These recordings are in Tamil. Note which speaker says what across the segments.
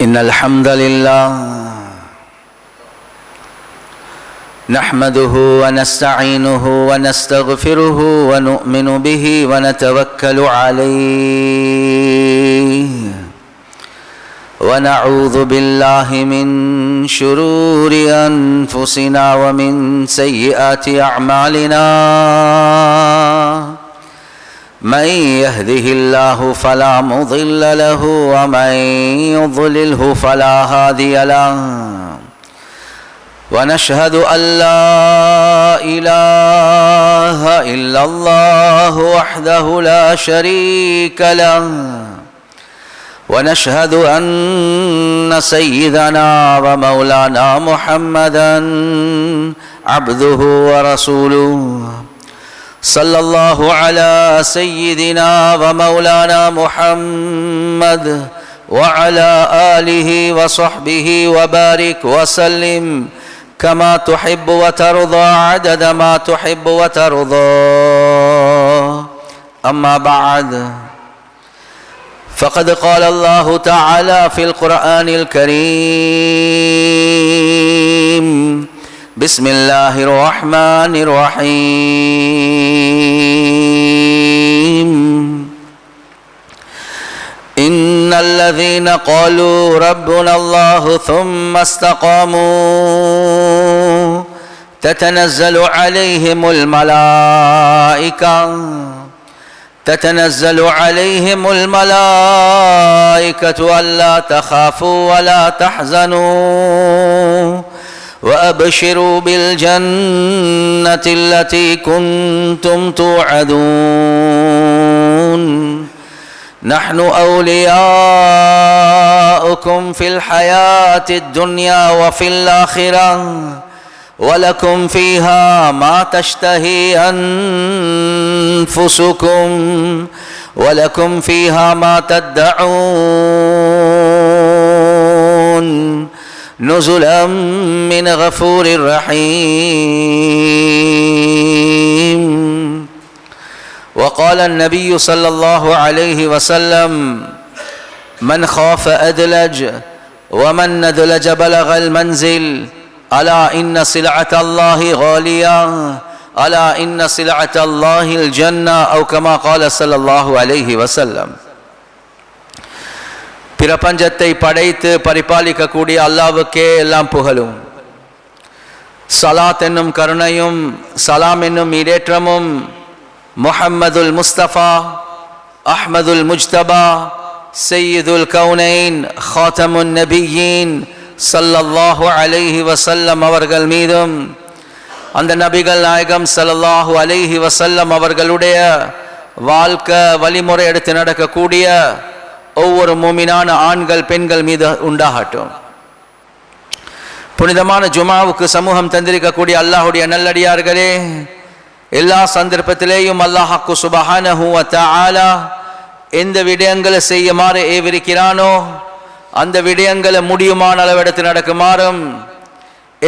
Speaker 1: إن الحمد لله نحمده ونستعينه ونستغفره ونؤمن به ونتوكل عليه ونعوذ بالله من شرور أنفسنا ومن سيئات أعمالنا من يهده الله فلا مضل له ومن يضلله فلا هادي له ونشهد أن لا إله إلا الله وحده لا شريك له ونشهد أن سيدنا ومولانا محمدا عبده ورسوله صلى الله على سيدنا ومولانا محمد وعلى آله وصحبه وبارك وسلم كما تحب وترضى عدد ما تحب وترضى أما بعد فقد قال الله تعالى في القرآن الكريم بسم الله الرحمن الرحيم إن الذين قالوا ربنا الله ثم استقاموا تتنزل عليهم الملائكة ألا تخافوا ولا تحزنوا وأبشروا بالجنة التي كنتم توعدون نحن أولياؤكم في الحياة الدنيا وفي الآخرة ولكم فيها ما تشتهي أنفسكم ولكم فيها ما تدعون نزلا من غفور رحيم. وقال النبي صلى الله عليه وسلم من خاف أدلج ومن ندلج بلغ المنزل ألا إن سلعة الله غالية ألا إن سلعة الله الجنة أو كما قال صلى الله عليه وسلم. பிரபஞ்சத்தை படைத்து பரிபாலிக்கக்கூடிய அல்லாஹ்வுக்கே எல்லாம் புகழும். ஸலாத் என்னும் கருணையும் சலாம் என்னும் ஈடேற்றமும் முஹம்மதுல் முஸ்தபா அஹ்மதுல் முஜ்தபா சையதுல் கௌனைன் ஹாத்தமுன் நபியீன் ஸல்லல்லாஹு அலைஹி வஸல்லம் அவர்கள் மீதும் அந்த நபிகள் நாயகம் ஸல்லல்லாஹு அலைஹி வஸல்லம் அவர்களுடைய வாழ்க்கை வழிமுறை எடுத்து நடக்கக்கூடிய ஒவ்வொரு மூமினான ஆண்கள் பெண்கள் மீது உண்டாகட்டும். புனிதமான ஜுமாவுக்கு சமூகம் தந்திருக்கக்கூடிய அல்லாஹுடைய நல்லடியார்களே, எல்லா சந்தர்ப்பத்திலேயும் அல்லாஹ்க்கு சுப்ஹானஹு வ தஆலா எந்த விடயங்களை செய்யுமாறு ஏவிருக்கிறானோ அந்த விடயங்களை முடியுமான அளவெடுத்து நடக்குமாறும்,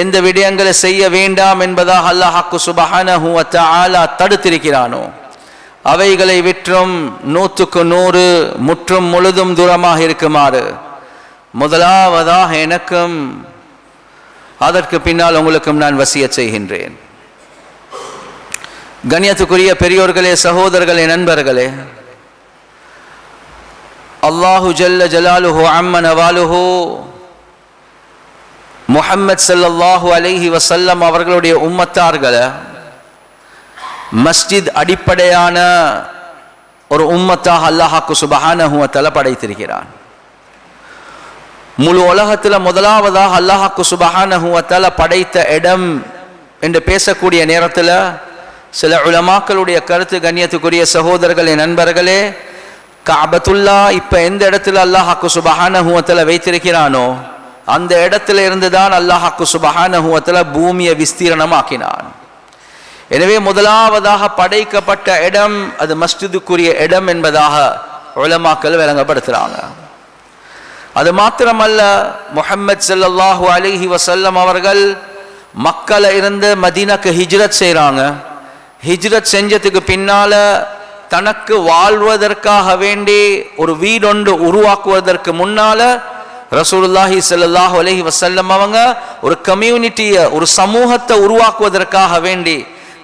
Speaker 1: எந்த விடயங்களை செய்ய வேண்டாம் என்பதாக அல்லாஹ்க்கு சுப்ஹானஹு வ தஆலா தடுத்திருக்கிறானோ அவைகளை விற்றும் 100க்கு 100 முற்றும் முழுதும் தூரமாக இருக்குமாறு முதலாவதாக எனக்கும் அதற்கு பின்னால் உங்களுக்கும் நான் வசியத் செய்கின்றேன். கண்ணியத்துக்குரிய பெரியோர்களே, சகோதரர்களே, நண்பர்களே, அல்லாஹு ஜல்ல ஜலாலுஹு அம்ம நவாலுஹு முஹம்மத் ஸல்லல்லாஹு அலைஹி வஸல்லம் அவர்களுடைய உம்மத்தார்களை மஸ்ஜித் அடிப்படையான ஒரு உம்மத்தாக அல்லாஹ்க்கு சுப்ஹானஹு வ தஆலா படைத்திருக்கிறான். முழு உலகத்தில் முதலாவதாக அல்லாஹ்க்கு சுப்ஹானஹு வ தஆலா படைத்த இடம் என்று பேசக்கூடிய நேரத்தில் சில உலமாக்களுடைய கருத்து, கண்ணியத்துக்குரிய சகோதரர்களே, நண்பர்களே, கஅபத்துல்லா இப்போ எந்த இடத்துல அல்லாஹ்க்கு சுப்ஹானஹு வ தஆலா வைத்திருக்கிறானோ அந்த இடத்துல இருந்துதான் அல்லாஹ்க்கு சுப்ஹானஹு வ தஆலா பூமியை விஸ்தீரணமாக்கினான். எனவே முதலாவதாக படைக்கப்பட்ட இடம் அது மஸ்ஜிதுக்குரிய இடம் என்பதாக உலமாக்கள் விளங்கப்படுத்துகிறாங்க. அது மாத்திரமல்ல, முஹம்மத் ஸல்லல்லாஹு அலைஹி வஸல்லம் அவர்கள் மக்களை இருந்து மதீனாக்கு ஹிஜ்ரத் செய்கிறாங்க. ஹிஜ்ரத் செஞ்சதுக்கு பின்னால தனக்கு வாழ்வதற்காக வேண்டி ஒரு வீடொன்று உருவாக்குவதற்கு முன்னால ரசூலுல்லாஹி ஸல்லல்லாஹு அலைஹி வஸல்லம் அவங்க ஒரு கம்யூனிட்டியை, ஒரு சமூகத்தை உருவாக்குவதற்காக வேண்டி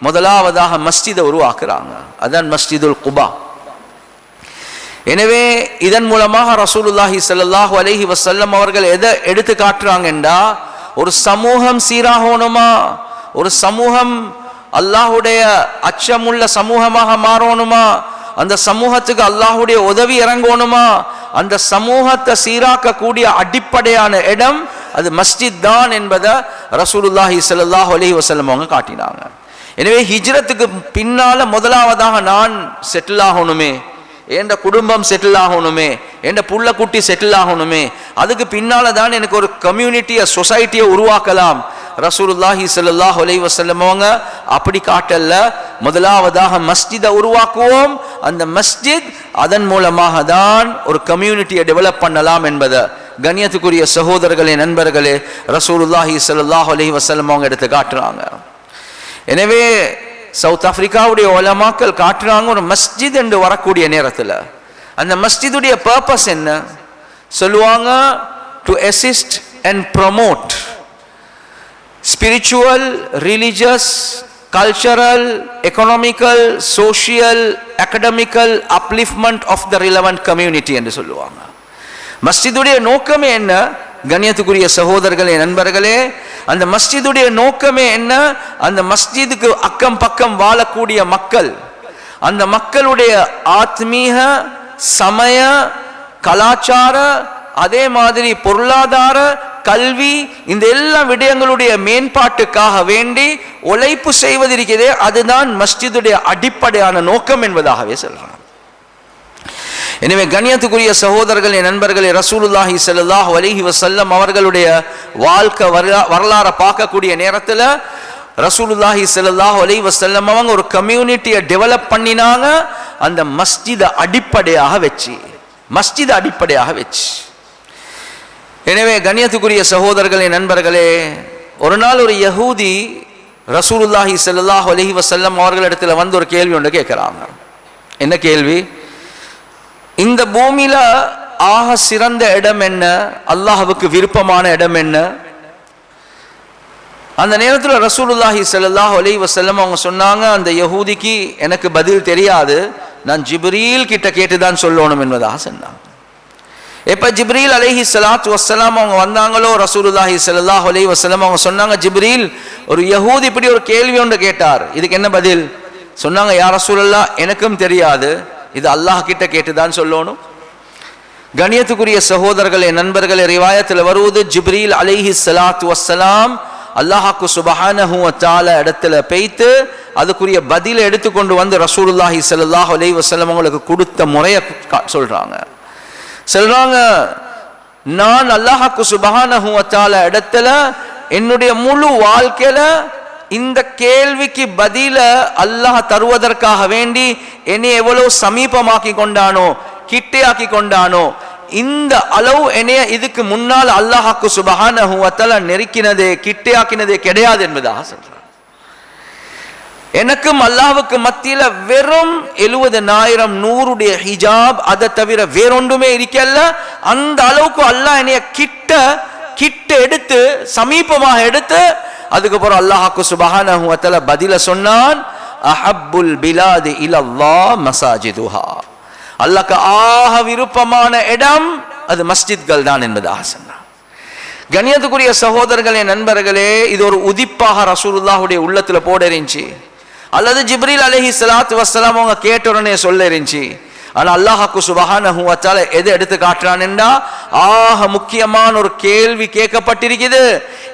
Speaker 1: முதலாவதாக மஸ்ஜிதை உருவாக்குறாங்க. அதான் மஸ்ஜிதுல் குபா. எனவே இதன் மூலமாக ரசூலுல்லாஹி ஸல்லல்லாஹு அலைஹி வஸல்லம் அவர்கள் எதை எடுத்து காட்டுறாங்கன்றா, ஒரு சமூகம் சீராகணுமா, ஒரு சமூகம் அல்லாஹுடைய அச்சமுள்ள சமூகமாக மாறணுமா, அந்த சமூகத்துக்கு அல்லாஹுடைய உதவி இறங்கணுமா, அந்த சமூகத்தை சீராக்கக்கூடிய அடிப்படையான இடம் அது மஸ்ஜித் தான் என்பதை ரசூலுல்லாஹி ஸல்லல்லாஹு அலைஹி வஸல்லம் அவங்க காட்டினாங்க. எனவே ஹிஜ்ரத்துக்கு பின்னால முதலாவதாக நான் செட்டில் ஆகணுமே, என் குடும்பம் செட்டில் ஆகணுமே, என் புள்ள குட்டி செட்டில் ஆகணுமே, அதுக்கு பின்னால தான் எனக்கு ஒரு கம்யூனிட்டியை, சொசைட்டியை உருவாக்கலாம். ரசூலுல்லாஹி ஸல்லல்லாஹு அலைஹி வஸல்லம் அவங்க அப்படி காட்டல்ல, முதலாவதாக மஸ்ஜிதை உருவாக்குவோம், அந்த மஸ்ஜித் அதன் மூலமாக தான் ஒரு கம்யூனிட்டியை டெவலப் பண்ணலாம் என்பதை கண்ணியத்துக்குரிய சகோதரர்களே, நண்பர்களே, ரசூலுல்லாஹி ஸல்லல்லாஹு அலைஹி வஸல்லம் அவங்க எடுத்து காட்டுறாங்க. எனவே சவுத் ஆப்பிரிக்காவுடைய உலமாக்கள் காட்டுறாங்க, ஒரு மஸ்ஜித் என்று வரக்கூடிய நேரத்தில் அந்த மஸ்ஜிதுடைய பர்பஸ் என்ன சொல்லுவாங்க, to assist and promote spiritual, religious, cultural, economical, social, academical upliftment of the relevant community என்று சொல்லுவாங்க. மஸ்ஜிதுடைய நோக்கமே என்ன கண்ணியத்துக்குரிய சகோதரர்களே, நண்பர்களே, அந்த மஸ்ஜிதுடைய நோக்கமே என்ன, அந்த மஸ்ஜிதுக்கு அக்கம் பக்கம் வாழக்கூடிய மக்கள், அந்த மக்களுடைய ஆத்மீக, சமய, கலாச்சார, அதே மாதிரி பொருளாதார, கல்வி, இந்த எல்லா விடயங்களுடைய மேம்பாட்டுக்காக வேண்டி உழைப்பு செய்வதிருக்கிறதே, அதுதான் மஸ்ஜிதுடைய அடிப்படையான நோக்கம் என்பதாகவே சொல்றாங்க. எனவே கண்ணியத்துக்குரிய சகோதரர்களே, நண்பர்களே, ரசூலுல்லாஹி ஸல்லல்லாஹு அலைஹி வஸல்லம் அவர்களுடைய வாழ்க்கை வரலாறை பார்க்கக்கூடிய நேரத்தில் ரசூலுல்லாஹி ஸல்லல்லாஹு அலைஹி வஸல்லம் அவங்க ஒரு கம்யூனிட்டியை டெவலப் பண்ணினாங்க, அந்த மஸ்ஜிதை அடிப்படையாக வச்சு, மஸ்ஜிதை அடிப்படையாக வச்சு. எனவே கண்ணியத்துக்குரிய சகோதரர்களே, நண்பர்களே, ஒரு நாள் ஒரு யஹூதி ரசூலுல்லாஹி ஸல்லல்லாஹு அலைஹி வஸல்லம் அவர்களிடத்தில் வந்து ஒரு கேள்வி ஒன்று கேட்குறாங்க. என்ன கேள்வி? இந்த பூமியில ஆக சிறந்த இடம் என்ன, அல்லாஹ்வுக்கு விருப்பமான இடம் என்ன? அந்த நேரத்தில் ரசூலுல்லாஹி ஸல்லல்லாஹு அலைஹி வஸல்லம் அவங்க சொன்னாங்க, அந்த யஹூதிக்கு எனக்கு பதில் தெரியாது, நான் ஜிப்ரீல் கிட்ட கேட்டுதான் சொல்லணும் என்பதாக சொன்னாங்க. எப்ப ஜிப்ரீல் அலைஹி ஸலாத்து வஸ்ஸலாம் அவங்க வந்தாங்களோ, ரசூலுல்லாஹி ஸல்லல்லாஹு அலைஹி வஸல்லம் அவங்க சொன்னாங்க, ஜிப்ரீல் ஒரு யஹூதி இப்படி ஒரு கேள்வி ஒன்று கேட்டார், இதுக்கு என்ன பதில்? சொன்னாங்க, யா ரசூலல்லாஹ், எனக்கும் தெரியாது, இது அல்லாஹ் கிட்ட கேட்டுதான் சொல்லணும். கண்ணியத்துக்குரிய சகோதரர்களே, நண்பர்களே, ரிவாயத்தில் வருவது, ஜிப்ரீல் அலைஹி ஸலாத்து வஸ்ஸலாம் அல்லாஹ்க்கு சுப்ஹானஹு வ தஆலா இடத்துல பேய்த்து அதுக்குரிய பதிலை எடுத்துக்கொண்டு வந்து ரசூலுல்லாஹி ஸல்லல்லாஹு அலைஹி வஸல்லம் அவங்களுக்கு கொடுத்த முறையை சொல்றாங்க. நான் அல்லாஹ்க்கு சுப்ஹானஹு வ தஆலா இடத்துல என்னுடைய முழு வாழ்க்கையில இந்த கேள்விக்கு பதில அல்லாஹ் தருவதற்காக வேண்டி என்னை எவ்வளவு சமீபமாக்கி கொண்டானோ, கிட்டையாக்கி கொண்டானோ, இந்த அளவு என்னைய இதுக்கு முன்னால் அல்லாஹ்க்கு சுப்ஹானஹு வ தஆலா நெருக்கினதே, கிட்டையாக்கினதே கிடையாது என்பதாக சொல்றார். எனக்கும் அல்லாஹ்வுக்கு மத்தியில வெறும் 70,000 நூறுடைய ஹிஜாப், அதை தவிர வேறொன்றுமே இருக்கல்ல. அந்த அளவுக்கு அல்லாஹ் என்னைய கிட்ட எடுத்து, சமீபமாக எடுத்து, அதுக்கப்புறம் அல்லாஹ்க்கு சுப்ஹானஹு வ தஆலா பதில சொன்னான், அஹப்புல் பிலாதி இலல்லாஹ் மசாஜிதுஹா, அல்லாஹ்க்கு ஆக விருப்பமான இடம் அது மஸ்ஜித்கள் தான் என்பதாக சொன்னான். கண்ணியத்துக்குரிய சகோதரர்களே, நண்பர்களே, இது ஒரு உதிப்பாக ரசூலுல்லாஹுடைய உள்ளத்துல போட இருந்துச்சு, அல்லது ஜிப்ரீல் அலைஹி ஸலாத்து வஸ்ஸலாம் அவங்க கேட்ட உடனே சொல்ல இருந்துச்சு. ஆனா அல்லாஹ்க்கு சுப்ஹானஹு வ தஆலா எதை எடுத்து காட்டுறான்டா, ஆக முக்கியமான ஒரு கேள்வி கேட்கப்பட்டிருக்குது.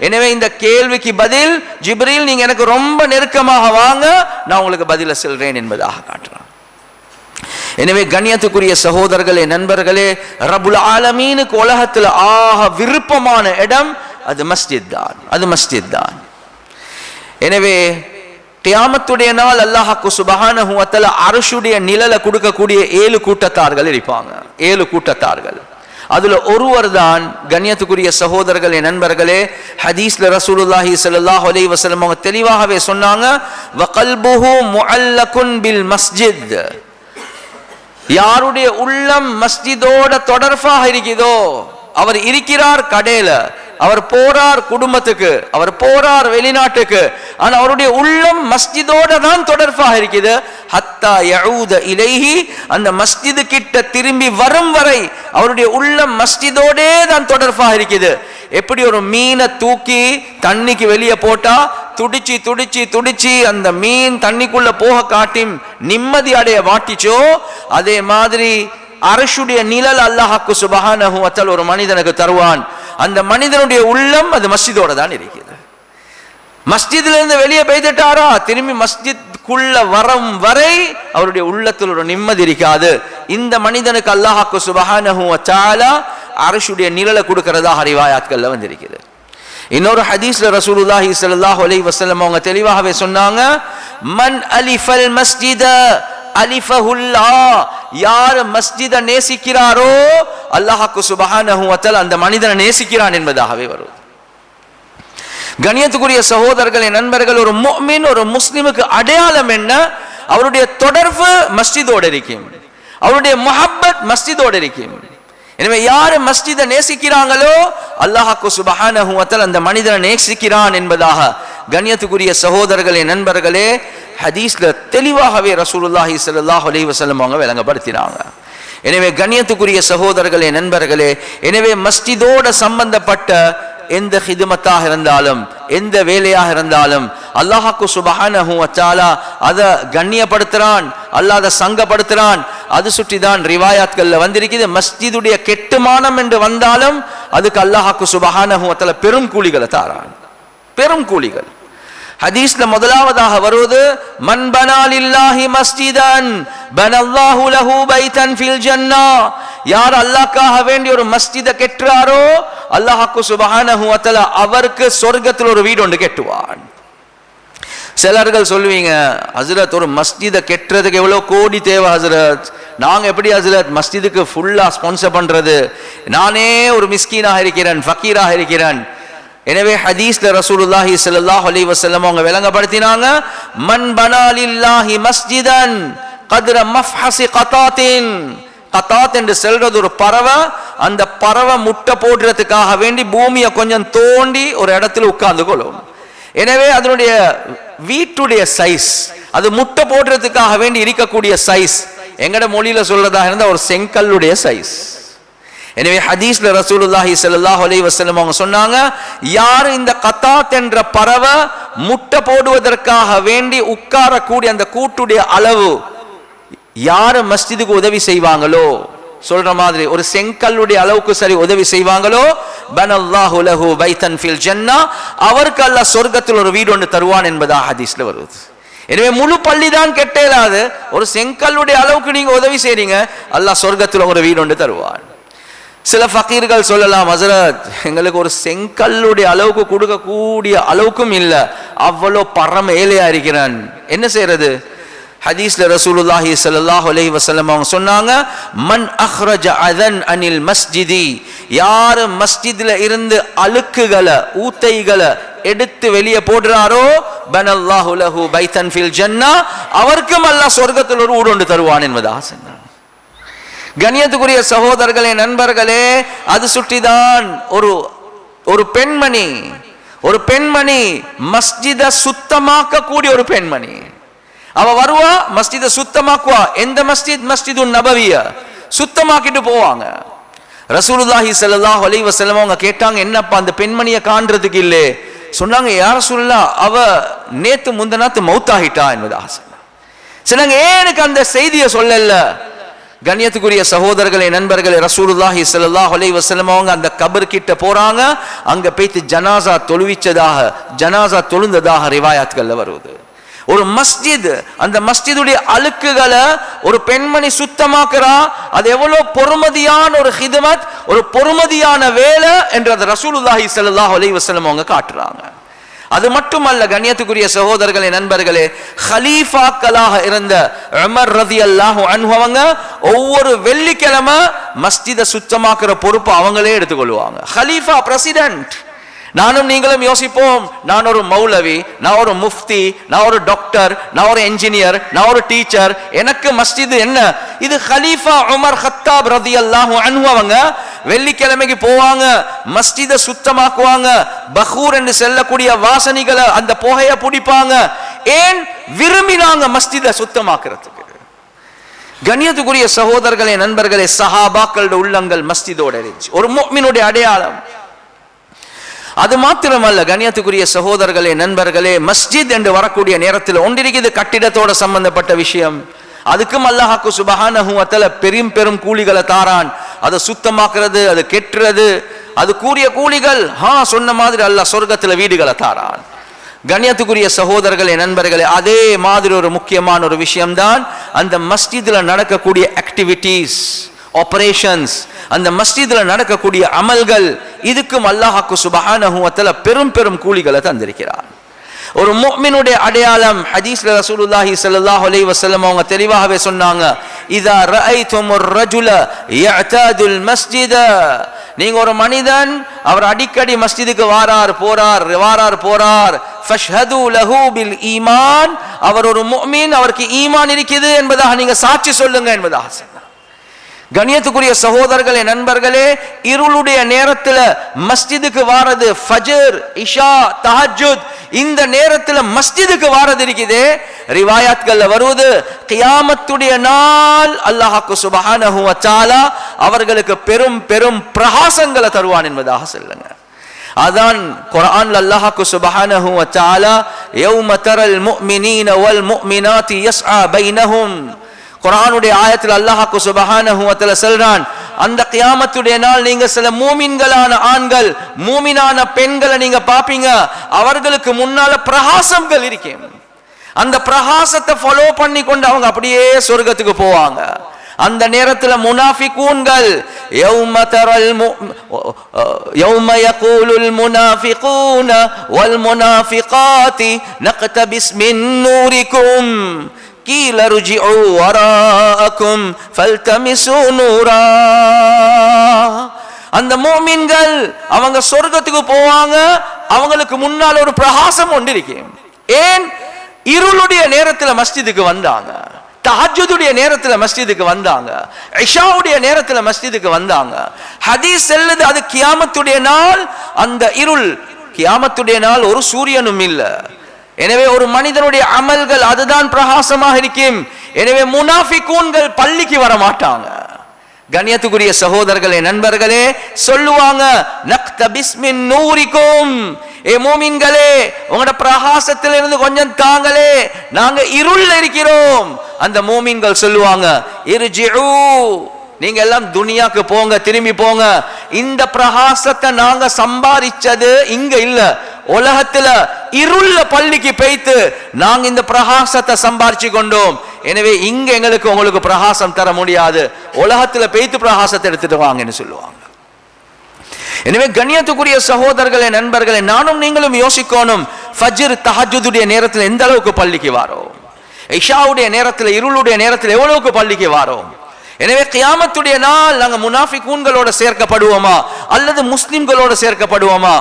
Speaker 1: எனவே இந்த கேள்விக்கு பதில், ஜிப்ரீல் நீங்க எனக்கு ரொம்ப நெருக்கமாக வாங்க, நான் உங்களுக்கு பதில சொல்றேன் என்பதாக காட்டுறான். எனவே கண்ணியத்துக்குரிய சகோதரர்களே, நண்பர்களே, ரப்புல் ஆலமீனுக்கு உலகத்துல ஆக விருப்பமான இடம் அது மஸ்ஜித் தான், அது மஸ்ஜித் தான். எனவே கியாமத்துடைய நாள் அல்லாஹ்க்கு சுப்ஹானஹு வ தஆலா அர்ஷுடைய நிழலை கொடுக்கக்கூடிய 7 கூட்டத்தார்கள் இருப்பாங்க. 7 கூட்டத்தார்கள். அதுல ஒருவர் தான் கண்ணியத்துக்குரிய சகோதரர்களே, நண்பர்களே, ஹதீஸ்ல ரசூலுல்லாஹி ஸல்லல்லாஹு அலைஹி வஸல்லம் அவங்க தெளிவாகவே சொன்னாங்க, வ கல்புஹு முஅல்லகுன் பில் மஸ்ஜித், யாருடைய உள்ளம் மஸ்ஜிதோட தொடர்பாக இருக்குதோ அவர் இருக்கிறார் கடையில, அவர் போறார் குடும்பத்துக்கு, அவர் போறார் வெளிநாட்டுக்கு, ஆனா அவருடைய உள்ளம் மஸ்ஜிதோட தான் தொடர்பாக இருக்குது. ஹத்தா யஊத இலைஹி, அந்த மஸ்ஜிது கிட்ட திரும்பி வரும் வரை அவருடைய உள்ளம் மஸ்ஜிதோடே தான் தொடர்பாக இருக்குது. எப்படி ஒரு மீனை தூக்கி தண்ணிக்கு வெளியே போட்டா துடிச்சு துடிச்சு துடிச்சு அந்த மீன் தண்ணிக்குள்ள போக காட்டி நிம்மதி அடைய வாட்டிச்சோ, அதே மாதிரி அரசுடைய நிழல் அல்லாஹ்வுக்கு சுப்ஹானஹு வ தஆலா ஒரு மனிதனுக்கு தருவான். அந்த மனிதனுடைய உள்ளம் அது மஸ்ஜிதோட தான் இருக்குது. மஸ்ஜித்ல இருந்து வெளியே போய்ட்டாரா, திரும்பி மஸ்ஜித்குள்ள வரும் வரை அவருடைய உள்ளத்தில் ஒரு நிம்மதி இருக்காது. இந்த மனிதனுக்கு அல்லாஹ்வுக்கு சுப்ஹானஹு வ தஆலா அரசுடைய நிழலை கொடுக்கிறதாக ரிவாயாத்கள்ல வந்திருக்கிறது. இன்னொரு ஹதீஸ்ல ரசூலுல்லாஹி ஸல்லல்லாஹு அலைஹி வஸல்லம் அவங்க தெளிவாகவே சொன்னாங்க, மன் அலிஃபல் மஸ்ஜித அலிஃபஹுல்லாஹ், யார் மஸ்ஜிதை நேசிக்கிறாரோ அல்லாஹ்வுக்கு சுப்ஹானஹு வ தஆலா அந்த மனிதனை நேசிக்கிறான் என்பதாகவே வருது. கண்ணியத்துக்குரிய சகோதரர்களே, நண்பர்கள், ஒரு முஃமின் ஒரு முஸ்லிமுக்கு அடையாளம் என்ன? அவருடைய தொடர்பு மஸ்ஜிதோடு இருக்கும், அவருடைய முஹப்பத் மஸ்ஜிதோடு இருக்கும். எனவே யார் மஸ்ஜிதை நேசிக்கிறாங்களோ அல்லாஹ்வுக்கு சுப்ஹானஹு வ தஆலா அந்த மனிதனை நேசிக்கிறான் என்பதாக கண்ணியத்துக்குரிய சகோதரர்களே, நண்பர்களே, ஹதீஸ்ல தெளிவாகவே ரசூலுல்லாஹி ஸல்லல்லாஹு அலைஹி வஸல்லம் அவங்க விளங்கப்படுத்தினாங்க. எனவே கண்ணியத்துக்குரிய சகோதரர்களே, நண்பர்களே, எனவே மஸ்ஜிதோட சம்பந்தப்பட்ட எந்த ஹிதுமத்தாக இருந்தாலும் எந்த வேலையாக இருந்தாலும் அல்லாஹ்வுக்கு சுப்ஹானஹு வ தஆலா அதை கண்ணியப்படுத்துறான், அல்லாஹ் அதை சங்கப்படுத்துறான். அது சுற்றிதான் ரிவாயாத்கள்ல வந்திருக்குது. மஸ்ஜிதுடைய கெட்டுமானம் என்று வந்தாலும் அதுக்கு அல்லாஹ்வுக்கு சுப்ஹானஹு வ தஆலா பெரும் கூலிகளை தாரான், பெரும் கூலிகள். ஹதீஸ்ல முதலாவதாக வருவது, மன் பனா லில்லாஹி மஸ்ஜிதன் பனல்லாஹு லஹு பைத்தன் ஃபில் ஜன்னah, யார் அல்லாஹ்க்காக வேண்டி ஒரு மஸ்ஜிதை கெட்டுறாரோ அல்லாஹ்வுக்கு சுப்ஹானஹு வ தஆலா அவருக்கு சொர்க்கத்தில் ஒரு வீடு ஒன்று கெட்டுவான். சிலர்கள் சொல்லுவீங்க, ஹஸ்ரத் ஒரு மஸ்ஜிதை கெட்டுறதுக்கு எவ்வளோ கோடி தேவை ஹஸ்ரத், நாங்க எப்படி ஹஸ்ரத் மஸ்ஜிதுக்கு ஃபுல்லா ஸ்பான்சர் பண்றது, நானே ஒரு மிஸ்கீனாக இருக்கிறேன், ஃபக்கீராக இருக்கிறேன். எனவே ஹதீஸ்ல ரசூலுல்லாஹி ஸல்லல்லாஹு அலைஹி வஸல்லம் அவங்க விளங்கப்படுத்தினாங்க, மன் பனா லில்லாஹி மஸ்ஜிதன் கத்ர மஃஹஸி கதாத்தின், கதாத் என்று சொல்றது ஒரு பறவை, அந்த பறவை முட்டை போடுறதுக்காக வேண்டி பூமியை கொஞ்சம் தோண்டி ஒரு இடத்துல உட்கார்ந்து கொள்ளும். எனவே அதனுடைய வீட்டுடைய சைஸ், அது முட்டை போடுறதுக்காக வேண்டி இருக்கக்கூடிய சைஸ் எங்கட மொழியில சொல்றதாக இருந்தா ஒரு செங்கல்லுடைய சைஸ். எனவே ஹதீஸ்ல ரசூலுல்லாஹி ஸல்லல்லாஹு அலைஹி வஸல்லம் அவங்க சொன்னாங்க, யார் இந்த கதாத் என்ற பறவை முட்டை போடுவதற்காக வேண்டி உட்காரக்கூடிய அந்த கூட்டுடைய அளவு யார் மஸ்ஜிதுக்கு உதவி செய்வாங்களோ, சொல்ற மாதிரி ஒரு செங்கல்லுடைய அளவுக்கு சரி உதவி செய்வாங்களோ, பனல்லாஹு லஹு பைத்தன் ஃபில் ஜன்னah, அவருக்கு அல்லாஹ் சொர்க்கத்தில் ஒரு வீடு ஒன்று தருவான் என்பதாக ஹதீஸ்ல வருது. எனவே முழு பள்ளி தான் கெட்டேலாது, ஒரு செங்கல்லுடைய அளவுக்கு நீங்க உதவி செய்றீங்க, அல்லாஹ் சொர்க்கத்தில் ஒரு வீடு ஒன்று தருவான். சில ஃபக்கீர்கள் சொல்லலாம், ஹஸ்ரத் எங்களுக்கு ஒரு செங்கல்லுடைய அளவுக்கு கொடுக்கக்கூடிய அளவுக்கும் இல்லை, அவ்வளோ பரம ஏழையா இருக்கிறான், என்ன செய்யறது? ஹதீஸ்ல ரசூலுல்லாஹி ஸல்லல்லாஹு அலைஹி வஸல்லம் அவங்க சொன்னாங்க, மன் அக்ரஜ அதன் அனில் மஸ்ஜிதி, யார் மஸ்ஜித்ல இருந்து அழுக்குகளை ஊத்தைகளை எடுத்து வெளியே போடுறாரோ பனல்லாஹு லஹு பைத்தன் ஃபில் ஜன்னah, அவருக்கும் அல்லாஹ் சொர்க்கத்தில் ஒரு வீடு ஒன்று தருவான் என்பதாக சொன்னார். கண்ணியத்துக்குரிய சகோதரர்களே, நண்பர்களே, அது சுற்றிதான் ஒரு பெண்மணி, ஒரு பெண்மணி மஸ்ஜிதை சுத்தமாக்க கூடிய ஒரு பெண்மணி, அவ வருவா மஸ்ஜிதை சுத்தமாக்குவா. எந்த மஸ்ஜித்? மஸ்ஜிதுன் நபவிய சுத்தமாக்கிட்டு போவாங்க. ரசூலுல்லாஹி ஸல்லல்லாஹு அலைஹி வஸல்லம் அவங்க கேட்டாங்க, என்னப்பா அந்த பெண்மணியை காண்றதுக்கு இல்லை? சொன்னாங்க, யா ரசூலுல்லாஹ் அவ நேத்து முந்தநாத்து மௌத்தாகிட்டா என்பதாக சொன்னாங்க. சொன்னாங்க, ஏன் எனக்கு அந்த செய்தியை சொல்லல? கண்ணியத்துக்குரிய சகோதரர்களே, நண்பர்களே, ரசூலுல்லாஹி ஸல்லல்லாஹு அலைஹி வஸல்லம் அவங்க அந்த கபர் கிட்ட போறாங்க, அங்க போய்த்து ஜனாசா தொழுவிச்சதாக ஜனாசா தொழுந்ததாக ரிவாயாத்கள்ல வருது. ஒரு மஸ்ஜித், அந்த மஸ்ஜிதுடைய அழுக்குகளை ஒரு பெண்மணி சுத்தமாக்குறா, அது எவ்வளவு பொறுமதியான ஒரு ஹிதமத், ஒரு பொறுமதியான வேலை என்று அந்த ரசூலுல்லாஹி ஸல்லல்லாஹு அலைஹி வஸல்லம் அவங்க காட்டுறாங்க. அது மட்டுமல்ல கண்ணியத்துக்குரிய சகோதரர்களே, நண்பர்களே, ஹலீஃபாக்களாக இருந்த உமர் ரலியல்லாஹு அன்ஹு அவங்க ஒவ்வொரு வெள்ளிக்கிழமை மஸ்ஜிதை சுத்தமாக்குற பொறுப்பு அவங்களே எடுத்துக்கொள்வாங்க. ஹலீஃபா, பிரசிடென்ட். நானும் நீங்களும் யோசிப்போம், நான் ஒரு மௌலவி, நான் ஒரு முஃப்தி, நான் ஒரு டாக்டர், நான் ஒரு என்ஜினியர், நான் ஒரு டீச்சர், எனக்கு மஸ்ஜித் என்ன? இது ஹலீஃபா உமர் கத்தாப் ரலியல்லாஹு அன்ஹு அவங்க வெள்ளிக்கிழமைக்கு போவாங்க, மஸ்ஜிதை சுத்தமாக்குவாங்க, பஹூர் என்று செல்லக்கூடிய வாசனைகளை அந்த புகையை பிடிப்பாங்க. ஏன் விரும்பினாங்க மஸ்ஜிதை சுத்தமாக்குறதுக்கு. கண்ணியத்துக்குரிய சகோதரர்களே, நண்பர்களே, சஹாபாக்களோட உள்ளங்கள் மஸ்ஜிதோட இருந்துச்சு, ஒரு முஃமினுடைய அடையாளம். அது மாத்திரமல்ல கண்ணியத்துக்குரிய சகோதரர்களே, நண்பர்களே, மஸ்ஜித் என்று வரக்கூடிய நேரத்தில் ஒன்றிருக்கிறது கட்டிடத்தோட சம்பந்தப்பட்ட விஷயம். அதுக்கும் அல்லாஹ்க்கு சுப்ஹானஹு வ தஆலா பெரும் பெரும் கூலிகளை தாரான். அதை சுத்தமாக்குறது, அது கெட்டுறது, அது கூறிய கூலிகள். சொன்ன மாதிரி அல்லாஹ் சொர்க்கத்துல வீடுகளை தாரான். கண்ணியத்துக்குரிய சகோதரர்களே, நண்பர்களே, அதே மாதிரி ஒரு முக்கியமான ஒரு விஷயம்தான் அந்த மஸ்ஜித்ல நடக்கக்கூடிய ஆக்டிவிட்டீஸ், ஆபரேஷன்ஸ், அந்த மஸ்ஜித்ல நடக்கக்கூடிய அமல்கள். இதுக்கும் அல்லாஹ்க்கு சுப்ஹானஹு வ தஆலா பெரும் பெரும் கூலிகளை தந்திருக்கிறார். ஒரு முஃமினுடைய அடையாளம் ஹதீஸ்ல ரசூலுல்லாஹி ஸல்லல்லாஹு அலைஹி வஸல்லம் அவங்க தெளிவாகவே சொன்னாங்க, இதா ரஅய்துமுர் ரஜுல யஅதாதுல் மஸ்ஜித, நீங்க ஒரு மனிதன் அவர் அடிக்கடி மஸ்ஜிதுக்கு வாரார் போறார், ஃபஷ்ஹது லஹு பில் ஈமான், அவர் ஒரு முஃமின், அவருக்கு ஈமான் இருக்குது என்பதாக நீங்க சாட்சி சொல்லுங்க என்பதாக சொன்னார். கண்ணியத்துக்குரிய சகோதரர்களே, நண்பர்களே, இருளுடைய நேரத்தில் மஸ்ஜிதுக்கு வாரது, ஃபஜ்ர், இஷா, தஹஜ்ஜுத், இந்த நேரத்தில் மஸ்ஜிதுக்கு வாரது இருக்குது. ரிவாயாத்கள்ல வருவது, கியாமத்துடைய நாள் அல்லாஹ்க்கு சுப்ஹானஹு வ தஆலா அவர்களுக்கு பெரும் பெரும் பிரகாசங்களை தருவான் என்பதாக சொல்லுங்க. அதான் குர்ஆன்ல அல்லாஹ்க்கு சுப்ஹானஹு வ தஆலா யௌம தரல் முஃமினீன வல் முஃமினாத்தி யஸ்ஆ பைனஹும், குர்ஆனுடைய ஆயத்தில் அல்லாஹ்க்கு சுப்ஹானஹு வ தஆலா சொல்றான், அந்த கியாமத்துடைய நாள் நீங்க சில மூமின்களான ஆண்கள், மூமினான பெண்களை நீங்க பாப்பீங்க, அவர்களுக்கு முன்னால பிரகாசங்கள் இருக்கும். அந்த பிரகாசத்தை ஃபாலோ பண்ணி கொண்டு அவங்க அப்படியே சொர்க்கத்துக்கு போவாங்க. அந்த நேரத்தில் முனாஃபிகூன்கள், யௌம யகூலுல் முனாஃபிகூன வல் முனாஃபிகாத்தி நக்தபிஸ் மின் நூரிக்கும் கீல ருஜிஉ வராஅக்கும் ஃபல்தமிசு நூரா. அந்த முஃமின்கள் அவங்க சொர்க்கத்துக்கு போவாங்க, அவங்களுக்கு முன்னால் ஒரு பிரகாசம் ஒன்று இருக்கு. ஏன்? இருளுடைய நேரத்தில் மஸ்ஜிதுக்கு வந்தாங்க, தஹஜ்ஜுடைய நேரத்தில் மஸ்ஜிதுக்கு வந்தாங்க, இஷாவுடைய நேரத்தில் மஸ்ஜிதுக்கு வந்தாங்க. ஹதீஸ் சொல்லுது, அது கியாமத்துடைய நாள். அந்த இருள் கியாமத்துடைய நாள் ஒரு சூரியனும் இல்லை. எனவே ஒரு மனிதனுடைய அமல்கள் அதுதான் பிரகாசமாக இருக்கும். எனவே முனாஃபிகூன்கள் பள்ளிக்கு வர மாட்டாங்க. கண்ணியத்துக்குரிய சகோதரர்களே, நண்பர்களே, சொல்லுவாங்க, நக்தபிஸ் மின் நூரிக்கும், ஏ மூமின்களே, உங்களோட பிரகாசத்திலிருந்து கொஞ்சம் தாங்களே, நாங்க இருள்ல இருக்கிறோம். அந்த மூமின்கள் சொல்லுவாங்க, இர்ஜிஉ, நீங்க எல்லாம் துனியாக்கு போங்க, திரும்பி போங்க. இந்த பிரகாசத்தை நாங்க சம்பாதிச்சது இங்க இல்ல, உலகத்துல இருள பள்ளிக்கு போய்த்து நாங்க இந்த பிரகாசத்தை சம்பாதிச்சு கொண்டோம். எனவே இங்க எங்களுக்கு உங்களுக்கு பிரகாசம் தர முடியாது, உலகத்துல போய்த்து பிரகாசத்தை எடுத்துட்டு வாங்கன்னு சொல்லுவாங்க. எனவே கண்ணியத்துக்குரிய சகோதரர்களே, நண்பர்களே, நானும் நீங்களும் யோசிக்கணும், ஃபஜ்ர் தஹஜ்ஜுடைய நேரத்தில் எந்த அளவுக்கு பள்ளிக்கு வாரோம், இஷாவுடைய நேரத்தில் இருளுடைய நேரத்தில் எவ்வளவுக்கு பள்ளிக்கு வாரோம். எனவே கியாமத்துடைய நாள் நாங்க முனாஃபிகூன்களோட சேர்க்கப்படுவோமா அல்லது முஸ்லிம்களோட சேர்க்கப்படுவோமா?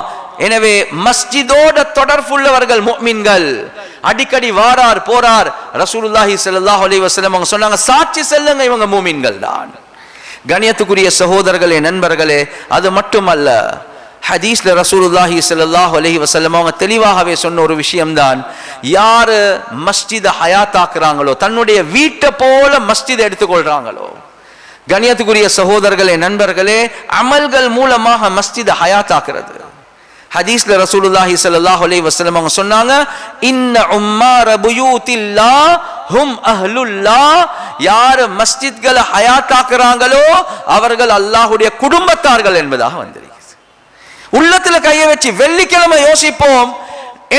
Speaker 1: எனவே மஸ்ஜிதோட தொடர்புள்ளவர்கள் முஃமின்கள். அடிக்கடி வாரார் போறார். ரசூலுல்லாஹி ஸல்லல்லாஹு அலைஹி வஸல்லம் அவங்க சொன்னாங்க, சாட்சி சொல்லுங்க, இவங்க முஃமின்கள் தான். கண்ணியத்துக்குரிய சகோதரர்களே, நண்பர்களே, அது மட்டுமல்ல, ஹதீஸ்ல ரசூலுல்லாஹி ஸல்லல்லாஹு அலைஹி வஸல்லம் அவங்க தெளிவாகவே சொன்ன ஒரு விஷயம்தான், யாரு மஸ்ஜிதை ஹயாத்தாக்குறாங்களோ, தன்னுடைய வீட்டை போல மஸ்ஜிதை எடுத்துக்கொள்றாங்களோ, கண்ணியத்துக்குரிய சகோதரர்களே, நண்பர்களே, அமல்கள் மூலமாக மஸ்ஜிதை ஹயாத்தாக்குறது. ஹதீஸ்ல ரசூலுல்லாஹி ஸல்லல்லாஹு அலைஹி வஸல்லம் அவங்க சொன்னாங்க, இன்ன உம்மார புயூத்தில்லாஹ் ஹும் அஹ்லுல்லாஹ், யார் மஸ்ஜித்களை ஹயாத்தாக்குறாங்களோ அவர்கள் அல்லாஹ்வுடைய குடும்பத்தார்கள் என்பதாக வந்திருக்கிறது. உள்ளத்துல கையை வச்சு வெள்ளிக்கிழமை யோசிப்போம்,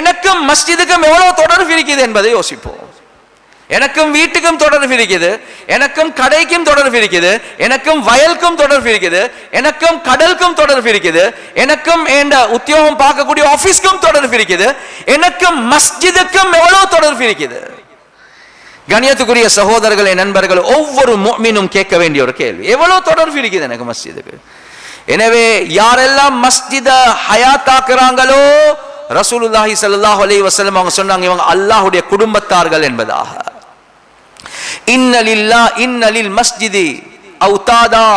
Speaker 1: எனக்கும் மஸ்ஜிதுக்கும் எவ்வளவு தொடர்பு இருக்குது என்பதை யோசிப்போம். எனக்கும் வீட்டுக்கும் தொடர்பு இருக்குது, எனக்கும் கடைக்கும் தொடர்பு இருக்குது, எனக்கும் வயலுக்கும் தொடர்பு இருக்குது, எனக்கும் கடலுக்கும் தொடர்பு இருக்குது, எனக்கும் என்ற உத்தியோகம் பார்க்கக்கூடிய ஆபீஸ்க்கும் தொடர்பு இருக்குது, எனக்கும் மஸ்ஜிதுக்கும் எவ்வளவு தொடர்பு இருக்குது. கண்ணியத்துக்குரிய சகோதரர்களே, நண்பர்கள், ஒவ்வொரு முஃமினும் கேட்க வேண்டிய ஒரு கேள்வி, எவ்வளவு தொடர்பு இருக்குது எனக்கு மஸ்ஜிதுக்கு? எனவே யாரெல்லாம் மஸ்ஜித ஹயாத்தாக்குறாங்களோ, ரசூலுல்லாஹி ஸல்லல்லாஹு அலைஹி வஸல்லம் அவங்க சொன்னாங்க, இவங்க அல்லாஹ்வுடைய குடும்பத்தார்கள் என்பதாக. இன்னலில் மஸ்ஜிதி அவுதாதா,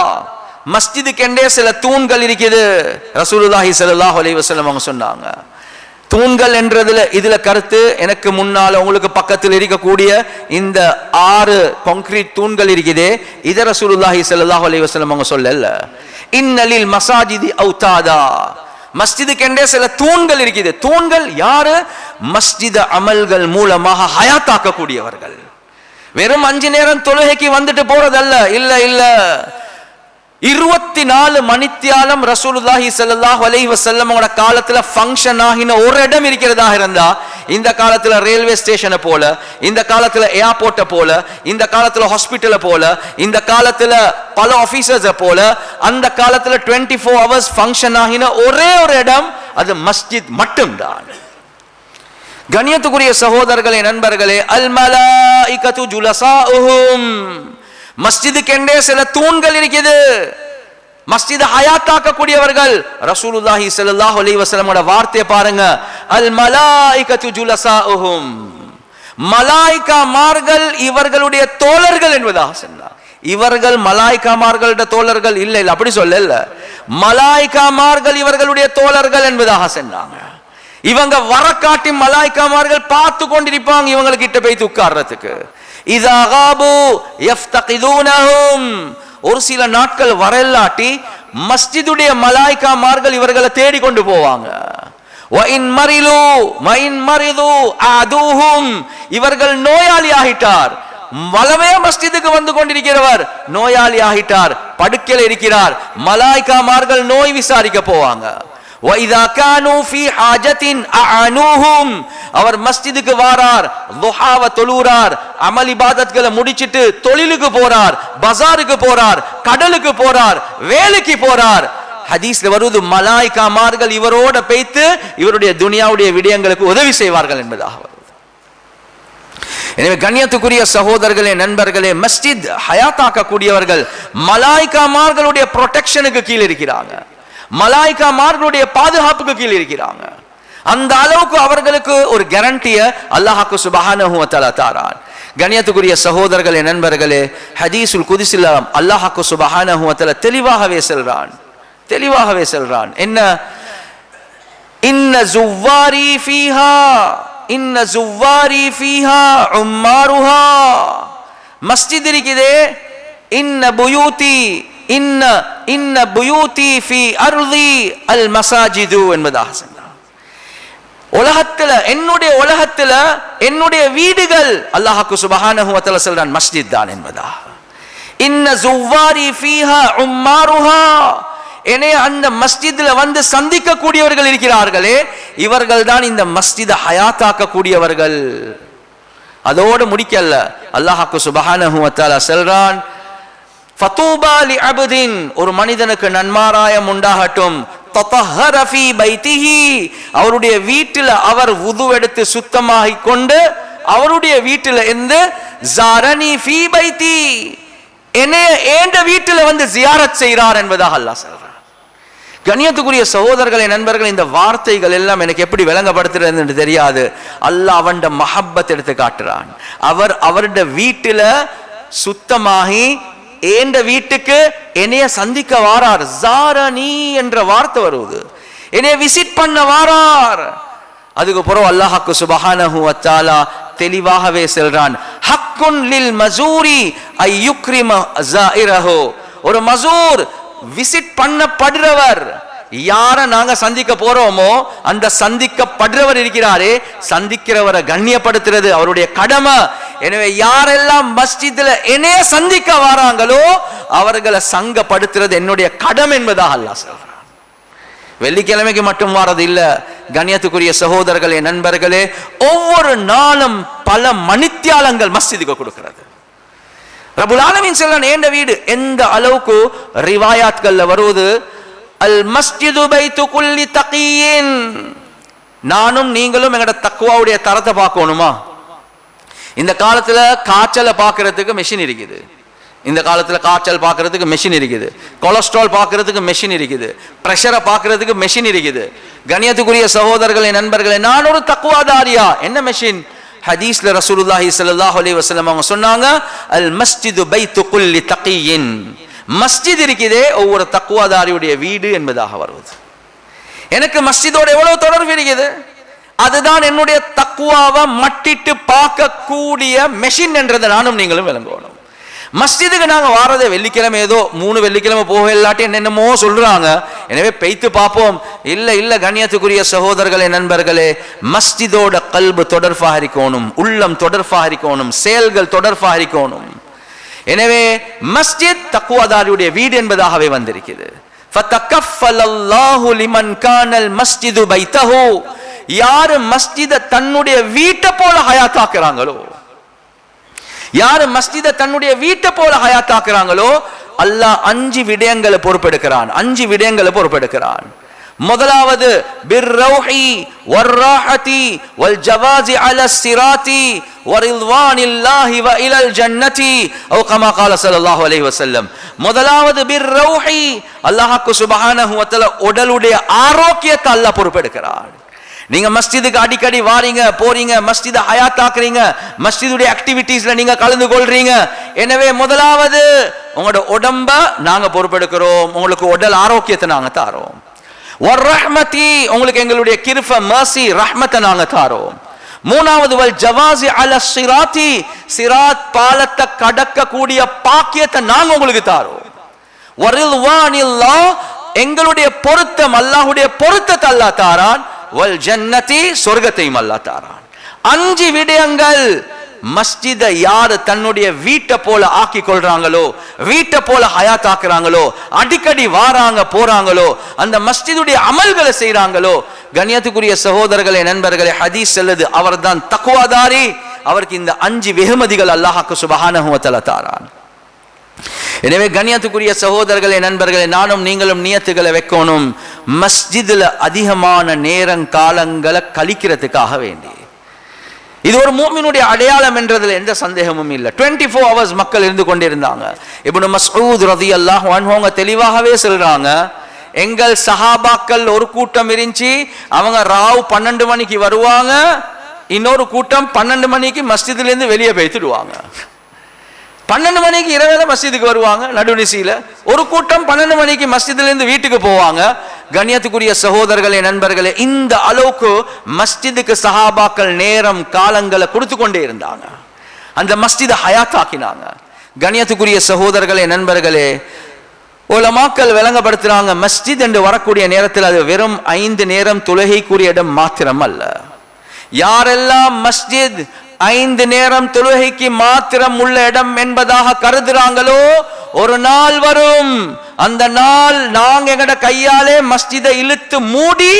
Speaker 1: மஸ்ஜிதுக்கெண்டே சில தூண்கள் இருக்குது. ரசூலுல்லாஹி ஸல்லல்லாஹு அலைஹி வஸல்லம் அவங்க சொன்னாங்க. தூண்கள் என்றதுல இதுல கருத்து, எனக்கு முன்னால உங்களுக்கு பக்கத்தில் இருக்கக்கூடிய இந்த 6 கான்கிரீட் தூண்கள் இருக்குதே, இத ரசூலுல்லாஹி ஸல்லல்லாஹு அலைஹி வஸல்லம் அவங்க சொல்லல. இன்னலில் மசாஜிதி அவுதாதா, மஸ்ஜிதுக்கெண்டே சில தூண்கள் இருக்குது. தூண்கள் யாரு? மஸ்ஜித் அமல்கள் மூலமாக ஹயாத்தாக்க கூடியவர்கள். வெறும் 5 நேரம் தொழுகைக்கு வந்துட்டு போறதல்ல. இல்ல இல்ல, 24 மணித்தியாலம் ரசூலுல்லாஹி ஸல்லல்லாஹு அலைஹி வஸல்லம் காலத்துல ஃபங்க்ஷன் ஆகின ஒரு இடம் இருக்கிறதா இருந்தா, இந்த காலத்துல ரயில்வே ஸ்டேஷனை போல, இந்த காலத்துல ஏர்போர்ட்டை போல, இந்த காலத்துல ஹாஸ்பிட்டலை போல, இந்த காலத்துல பல ஆபீசர்ஸை போல, அந்த காலத்துல 24 hours ஃபங்க்ஷன் ஆகின ஒரே ஒரு இடம் அது மஸ்ஜித் மட்டும்தான். கண்ணியத்துக்குரிய சகோதரர்களே, நண்பர்களே, அல் மலாயிகத்து ஜுலசாஉஹும், மஸ்ஜிதுக்கெண்டே சில தூண்கள் இருக்குது. மஸ்ஜித் ஹயாத்தாக்க கூடியவர்கள். ரசூலுல்லாஹி ஸல்லல்லாஹு அலைஹி வஸல்லமோட வார்த்தையை பாருங்க, அல் மலாயிகத்து ஜுலசாஉஹும், மலாயிகாமார்கள் இவர்களுடைய தோழர்கள் என்பதாக சொன்னார். இவர்கள் மலாயிகாமார்களுடைய தோழர்கள் இல்ல இல்ல, அப்படி சொல்லல. மலாயிகாமார்கள் இவர்களுடைய தோழர்கள் என்பதாக சொன்னாங்க. இவங்க வரக்காட்டி மலாயிகாமார்கள் பார்த்து கொண்டிருப்பாங்க இவங்களுக்கு கிட்ட போய் உட்கார்றதுக்கு. இதா காபு யஃப்தகிதுனஹும், ஒரு சில நாட்கள் வரலாட்டி மஸ்ஜிதுடைய மலாயிகாமார்கள் இவர்களை தேடி கொண்டு போவாங்க. இவர்கள் நோயாளி ஆகிட்டார், வலமே மஸ்ஜிதுக்கு வந்து கொண்டிருக்கிறவர் நோயாளி ஆகிட்டார், படுக்கையில் இருக்கிறார், மலாயிகாமார்கள் நோய் விசாரிக்க போவாங்க. அவர் மஸ்ஜிதுக்கு வாரார், துஹாவை தொழுறார், அமல் இபாதத்களை முடிச்சிட்டு தொழிலுக்கு போறார், பஜாருக்கு போறார், கடலுக்கு போறார், வேலைக்கு போறார். ஹதீஸ்ல வருது, மலாயிகாமார்கள் இவரோட பேய்த்து இவருடைய துனியாவுடைய விடயங்களுக்கு உதவி செய்வார்கள் என்பதாக வருது. எனவே கண்ணியத்துக்குரிய சகோதரர்களே, நண்பர்களே, மஸ்ஜித் ஹயாத்தாக்க கூடியவர்கள் மலாயிகாமார்களுடைய ப்ரொடெக்ஷனுக்கு கீழ் இருக்கிறாங்க, மலாயிகாமார்களுடைய பாதுகாப்புக்கு கீழ் இருக்கிறாங்க. அந்த அளவுக்கு அவர்களுக்கு ஒரு கேரண்டிய அல்லாஹ் சுப்ஹானஹு வ தஆலா தரான். கண்ணியத்துக்குரிய சகோதரர்களே, நண்பர்களே, ஹதீஸுல் குத்ஸில் அல்லாஹ் சுப்ஹானஹு வ தஆலா தெளிவாகவே சொல்றான். என்ன? இன்ன ஸுவாரி ஃபீஹா உம்மாருஹா, மஸ்ஜித் இருக்குதே, இன்ன புயூதி ஃபீ அர்தி அல் மசாஜிது என்பதாக சொன்னார். உலகத்துல, என்னுடைய வீடுகள் அல்லாஹ் சுப்ஹானஹு வ தஆலா சொல்றான் மஸ்ஜித் தான் என்பதா. இன்ன ஸுவாரி ஃபீஹா உம்மாருஹா, என்னை அந்த மஸ்ஜித்ல வந்து சந்திக்க கூடியவர்கள் இருக்கிறார்களே, இவர்கள் தான் இந்த மஸ்ஜிதை ஹயாத்தாக்க கூடியவர்கள். அதோடு முடிக்கல, அல்லாஹ் சுப்ஹானஹு வ தஆலா சொல்றான், ஃபதூபா லிஅப்தின், ஒரு மனிதனுக்கு நன்மாராயம் உண்டாகட்டும், ததஹர ஃபீ பைத்திஹி, அவருடைய வீட்டில் அவர் வுது எடுத்து சுத்தமாகி கொண்டு அவருடைய வீட்டில் இருந்து ஜாரனி ஃபீ பைத்தி, என்னை ஏண்ட வீட்டில் வந்து ஜியாரத் செய்கிறார் என்பதாக அல்லாஹ் சொல்றார். கண்ணியத்துக்குரிய சகோதரர்களே, நண்பர்கள், இந்த வார்த்தைகள் எல்லாம் எனக்கு எப்படி விளங்கப்படுத்துறது என்று தெரியாது. அல்லாஹ் அவன்ட மஹப்பத் எடுத்து காட்டுறான். அவர் அவருடைய வீட்டில சுத்தமாகி ஏண்ட வீட்டுக்கு என்னைய சந்திக்க வாரார். ஜாரனி என்ற வார்த்தை வருவது, என்னைய விசிட் பண்ண வாரார். அதுக்கு பிறகு அல்லாஹ் சுப்ஹானஹு வ தஆலா தெளிவாகவே சொல்றான், ஹக்குன் லில் மஸூரி ஐ யுக்ரிம ஸாயிரஹு, ஒரு மஸூர் விசிட் பண்ணப்படுறவர், யார நாங்க சந்திக்க போறோமோ அந்த சந்திக்கப்படுறவர் இருக்கிறாரே, சந்திக்கிறவரை கண்ணியப்படுத்துறது அவருடைய கடமை. எனவே யாரெல்லாம் மஸ்ஜித்ல என்னைய சந்திக்க வராங்களோ அவர்களை சங்கப்படுத்துறது என்னுடைய கடமை என்பதாக அல்லாஹ் சொல்றான். வெள்ளிக்கிழமைக்கு மட்டும் வாரது இல்ல. கண்ணியத்துக்குரிய சகோதரர்களே, நண்பர்களே, ஒவ்வொரு நாளும் பல மணித்தியாலங்கள் மஸ்ஜிதுக்கு கொடுக்கிறது. ரப்புல் ஆலமீன் சொல்றான், ஏண்ட வீடு எந்த அளவுக்கு ரிவாயாத்கள்ல வருவது, அல் மஸ்ஜிது பைத்து குல்லி தகியின், நானும் நீங்களும் எங்கட தக்வாவுடைய தரத்தை பார்க்கணுமா? இந்த காலத்துல காய்ச்சலை பார்க்கறதுக்கு மெஷின் இருக்குது, இந்த காலத்துல காய்ச்சல் பார்க்கறதுக்கு மெஷின் இருக்குது, கொலஸ்ட்ரால் பார்க்கறதுக்கு மெஷின் இருக்குது, பிரஷரை பார்க்கறதுக்கு மெஷின் இருக்குது. கண்ணியத்துக்குரிய சகோதரர்களே, நண்பர்களே, நான் ஒரு தக்வாதாரியா, என்ன மெஷின்? ஹதீஸ்ல ரசூலுல்லாஹி ஸல்லல்லாஹு அலைஹி வஸல்லம் அவங்க சொன்னாங்க, அல் மஸ்ஜிது பைத்து குல்லி தகியின், மஸ்ஜித் இருக்குதே ஒவ்வொரு தக்குவாதாரியுடைய வீடு என்பதாக வருவது. எனக்கு மஸ்ஜிதோட எவ்வளவு தொடர்பு இருக்குது, அதுதான் என்னுடைய தக்குவாவை மட்டிட்டு பார்க்கக்கூடிய மெஷின் என்றதை நானும் நீங்களும் விளங்கணும். மஸ்ஜிதுக்கு நாங்க வாரதே வெள்ளிக்கிழமை, ஏதோ 3 வெள்ளிக்கிழமை போக இல்லாட்டி என்னென்னமோ சொல்றாங்க, எனவே பெய்த்து பார்ப்போம். இல்ல கண்ணியத்துக்குரிய சகோதரர்களே, நண்பர்களே, மஸ்ஜிதோட கல்பு தொடர்பாக இருக்கணும், உள்ளம் தொடர்பாக இருக்கணும், செயல்கள் தொடர்பாக இருக்கணும். எனவே மஸ்ஜித் தக்குவாதாரியுடைய வீடு என்பதாகவே வந்திருக்கிறது. ஃபதகஃபலல்லாஹு லிமன் கானல் மஸ்ஜிது பைத்தஹு, யாரு மஸ்ஜித தன்னுடைய வீட்டை போல ஹயாத்தாக்குறாங்களோ, யாரு மஸ்ஜித தன்னுடைய வீட்டை போல ஹயாத்தாக்குறாங்களோ, அல்லாஹ் 5 விடயங்களை பொறுப்பெடுக்கிறான். 5 விடயங்களை பொறுப்பெடுக்கிறான். முதலாவது பிர்ரௌஹி வர்ராஹதி வல்ஜவாஸி அலா ஸிராத்தி வரிضவானில்லாஹி வ இலல் ஜன்னதி அவ் கமா قال ஸல்லல்லாஹு அலைஹி வஸல்லம். முதலாவது பிர்ரௌஹி, அல்லாஹ் சுப்ஹானஹு வ தஆலா உடலுடைய ஆரோக்கியத்தை அல்லாஹ் பொறுப்பெடுக்கிறான். நீங்க மஸ்ஜிதுக்கு அடிக்கடி வாரீங்க போறீங்க, மஸ்ஜித ஹயாத்தாக்குறீங்க, மஸ்ஜிதுடைய ஆக்டிவிட்டீஸ்ல நீங்க கலந்து கொள்றீங்க. எனவே முதலாவது உங்களோட உடம்ப நாங்க பொறுப்பெடுக்கிறோம், உங்களுக்கு உடல் ஆரோக்கியத்தை நாங்க தாரோம். வர்ரஹ்மதி, உங்களுக்கு எங்களுடைய கிருப மர்சி ரஹ்மத்தை நாங்க தாரோம். மூணாவது வல் ஜவாஸி அலா ஸிராத்தி, சிராத் பாலத்தை கடக்க கூடிய பாக்கியத்தை நாங்க உங்களுக்கு தாரோம். வரிضவானில்லாஹ், எங்களுடைய பொருத்தம், அல்லாஹ்வுடைய பொருத்தத்தை அல்லாஹ் தாரான். வல் ஜன்னதி, சொர்க்கத்தையும் அல்லாஹ் தாரான். 5 விடயங்கள். மஸ்ஜிதை யாரு தன்னுடைய வீட்டை போல ஆக்கி கொள்றாங்களோ, வீட்டை போல ஹயாத் ஆக்குறாங்களோ, அடிக்கடி வாராங்க போறாங்களோ, அந்த மஸ்ஜிதுடைய அமல்களை செய்யறாங்களோ, கண்ணியத்துக்குரிய சகோதரர்களே, நண்பர்களே, ஹதீஸ் சொல்லுது அவர்தான் தக்வாதாரி. அவருக்கு இந்த 5 வெகுமதிகள் அல்லாஹ் சுப்ஹானஹு வ தஆலா தாரான். எனவே கண்ணியத்துக்குரிய சகோதரர்களே, நண்பர்களே, நானும் நீங்களும் நியத்துகளை வைக்கணும், மஸ்ஜிதுல அதிகமான நேரம் காலங்களை கழிக்கிறதுக்காக வேண்டி. இது ஒரு மூமினுடைய அடையாளம் என்றதுல எந்த சந்தேகமும் இல்லை. 24 hours மக்கள் இருந்து கொண்டிருந்தாங்க. இப்னு மஸ்ஊத் ரலியல்லாஹு அன்ஹு தெளிவாகவே சொல்றாங்க, எங்கள் சஹாபாக்கள் ஒரு கூட்டம் இருந்துச்சு, அவங்க ராவ் 12 மணிக்கு வருவாங்க, இன்னொரு கூட்டம் 12 மணிக்கு மஸ்ஜிதுல இருந்து வெளியே போய்த்துடுவாங்க. 12 மணிக்கு இரவேல மஸ்ஜிதுக்கு வருவாங்க நடுநிசியில, ஒரு கூட்டம் 12 மணிக்கு மஸ்ஜிதுல இருந்து வீட்டுக்கு போவாங்க. கண்ணியத்துக்குரிய சகோதரர்களே, நண்பர்களே, இந்த அளவுக்கு மஸ்ஜிதுக்கு சஹாபாக்கள் நேரம் காலங்களை கொடுத்து கொண்டே இருந்தாங்க, அந்த மஸ்ஜிதை ஹயாத்தாக்கினாங்க. கண்ணியத்துக்குரிய சகோதரர்களே, நண்பர்களே, உலமாக்கள் விளங்கப்படுத்துறாங்க, மஸ்ஜித் என்று வரக்கூடிய நேரத்தில் அது வெறும் 5 நேரம் தொழுகைக்குரிய இடம் மாத்திரம் அல்ல. யாரெல்லாம் மஸ்ஜித் 5 நேரம் தொழுகைக்கு மாத்திரம் உள்ள இடம் என்பதாக கருதுறாங்களோ, ஒரு நாள் வரும், அந்த நாள் நாங்க எங்கட கையாலே மஸ்ஜிதை இழுத்து மூடி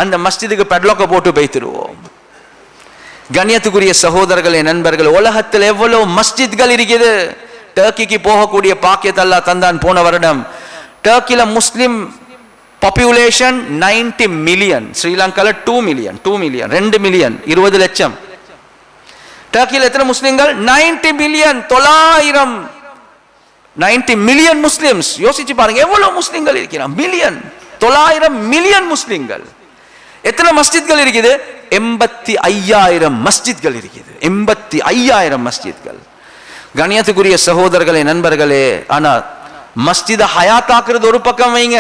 Speaker 1: அந்த மஸ்ஜிதுக்கு பெட்லாக்க போட்டு வைத்துடுவோம். கண்ணியத்துக்குரிய சகோதரர்களே, நண்பர்கள், உலகத்தில் எவ்வளவு மஸ்ஜித்கள் இருக்குது. டர்க்கிக்கு போகக்கூடிய பாக்கியத்தை அல்லாஹ் தந்தான். போன வருடம் டர்க்கில முஸ்லிம் பாப்புலேஷன் 90 மில்லியன், ஸ்ரீலங்கால 2 மில்லியன் 2 மில்லியன் 20 லட்சம். டர்க்கியில் எத்தனை முஸ்லிம்கள்? 90 மில்லியன், 90 மில்லியன் முஸ்லிம்ஸ். யோசிச்சு பாருங்க எவ்வளவு முஸ்லிம்கள் இருக்கிறான். மில்லியன், 900 மில்லியன் முஸ்லிம்கள். எத்தனை மஸ்ஜித்கள் இருக்குது? 85,000 மஸ்ஜித்கள் இருக்குது. 85,000 மஸ்ஜித்கள். கண்ணியத்துக்குரிய சகோதரர்களே, நண்பர்களே, ஆனா மஸ்ஜித ஹயாத்தாக்குறது ஒரு பக்கம் வைங்க,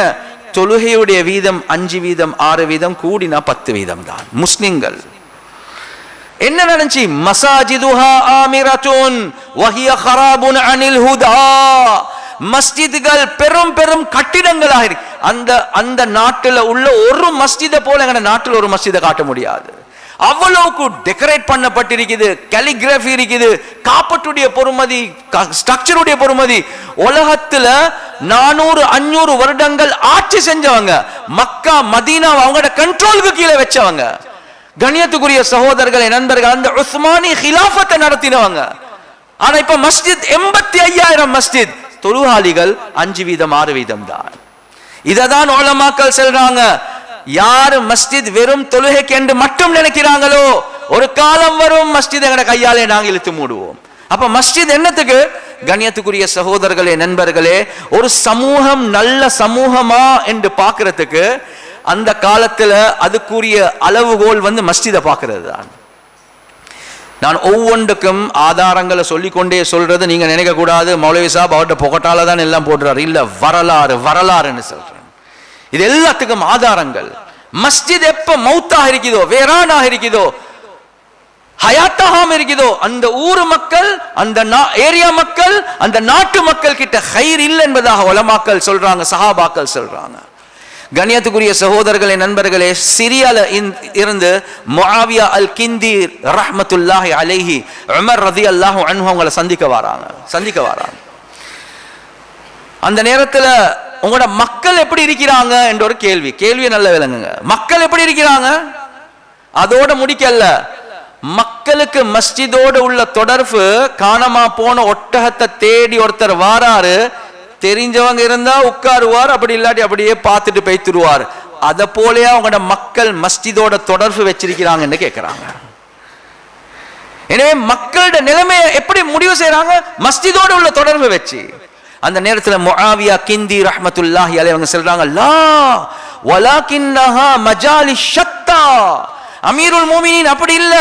Speaker 1: தொழுகையுடைய வீதம் 5 வீதம் 6 வீதம் கூடினா 10 வீதம் தான் முஸ்லிம்கள். என்ன நடந்துச்சு? மசாஜிதுஹா ஆமிரத்துன் வஹிய ஹராபுன் அனில் ஹுதா. மஸ்ஜிதுகள் பெரும் பெரும் கட்டிடங்களாக இருக்கு. அந்த நாட்டில் உள்ள ஒரு மஸ்ஜிதை போல எங்க நாட்டில் ஒரு மஸ்ஜிதை காட்ட முடியாது. அவ்வளவுக்கு டெக்கரேட் பண்ணப்பட்டிருக்குது, கேலிகிராஃபி இருக்குது, காப்பட்டுடைய பொறுமதி, ஸ்ட்ரக்சருடைய பொறுமதி. உலகத்துல 400-500 வருடங்கள் ஆட்சி செஞ்சவங்க, மக்கா மதீனா அவங்களோட கண்ட்ரோலுக்கு கீழே வச்சவங்க. கண்ணியத்துக்குரிய சகோதரர்களே, நண்பர்கள், அந்த உஸ்மானி ஹிலாஃபத்தை நடத்தினவங்க. ஆனா இப்ப மஸ்ஜித் 85,000 மஸ்ஜித், தொழுகாளிகள் 5 வீதம் 6 வீதம் தான். இததான் உலமாக்கள் சொல்றாங்க, யார் மஸ்ஜித் வெறும் தொழுகைக்கு என்று மட்டும் நினைக்கிறாங்களோ, ஒரு காலம் வரும் மஸ்ஜித் எங்கட கையாலே நாங்கள் இழுத்து மூடுவோம். அப்ப மஸ்ஜித் என்னத்துக்கு? கண்ணியத்துக்குரிய சகோதரர்களே, நண்பர்களே, ஒரு சமூகம் நல்ல சமூகமா என்று பார்க்கிறதுக்கு அந்த காலத்துல அதுக்குரிய அளவுகோல் மஸ்ஜிதை பார்க்கிறது தான். நான் ஒவ்வொன்றுக்கும் ஆதாரங்களை சொல்லிக்கொண்டே சொல்றது நீங்க நினைக்க கூடாது மௌலவி சாப் அவர்கிட்ட புகட்டால தான் எல்லாம் போடுறாரு. இல்ல, வரலாறுன்னு சொல்றேன். இது எல்லாத்துக்கும் ஆதாரங்கள். மஸ்ஜித் எப்ப மௌத்தாக இருக்குதோ, வேறானாக இருக்குதோ, ஹயாத்தாகாம இருக்குதோ, அந்த ஊர் மக்கள், அந்த ஏரியா மக்கள், அந்த நாட்டு மக்கள் கிட்ட ஹைர் இல்லை என்பதாக உலமாக்கள் சொல்றாங்க, சஹாபாக்கள் சொல்றாங்க. கண்ணியத்துக்குரிய சகோதரர்களே, நண்பர்களே, சிரியால இருந்து முஆவியா அல் கிந்தி ரஹ்மத்துல்லாஹி அலைஹி உமர் ரலியல்லாஹு அன்ஹு அவங்களை சந்திக்க வராங்க. அந்த நேரத்துல உங்களோட மக்கள் எப்படி இருக்கிறாங்க என்ற ஒரு கேள்வி நல்ல விளங்குங்க. மக்கள் எப்படி இருக்கிறாங்க? அதோட முடிக்கல, மக்களுக்கு மஸ்ஜிதோடு உள்ள தொடர்பு காணாம போன ஒட்டகத்தை தேடி ஒருத்தர் வாராரு, தெரிஞ்சவங்க இருந்தா உட்காருவார், அப்படி இல்லாட்டி அப்படியே பார்த்துட்டு போய்த்துருவார். அத போலயே அவங்களோட மக்கள் மஸ்ஜிதோட தொடர்பு வச்சிருக்கிறாங்கன்னு கேட்கிறாங்க. எனவே மக்களோட நிலைமையை எப்படி முடிவு செய்யறாங்க? மஸ்ஜிதோட உள்ள தொடர்பு வச்சு. அந்த நேரத்தில் முஆவியா கிந்தி ரஹ்மத்துல்லாஹி அலைஹி அவங்க சொல்றாங்க, லா வலாகின்னஹா மஜாலிஷ் ஷத்தா. அமீருல் மோமினின் அப்படி இல்ல,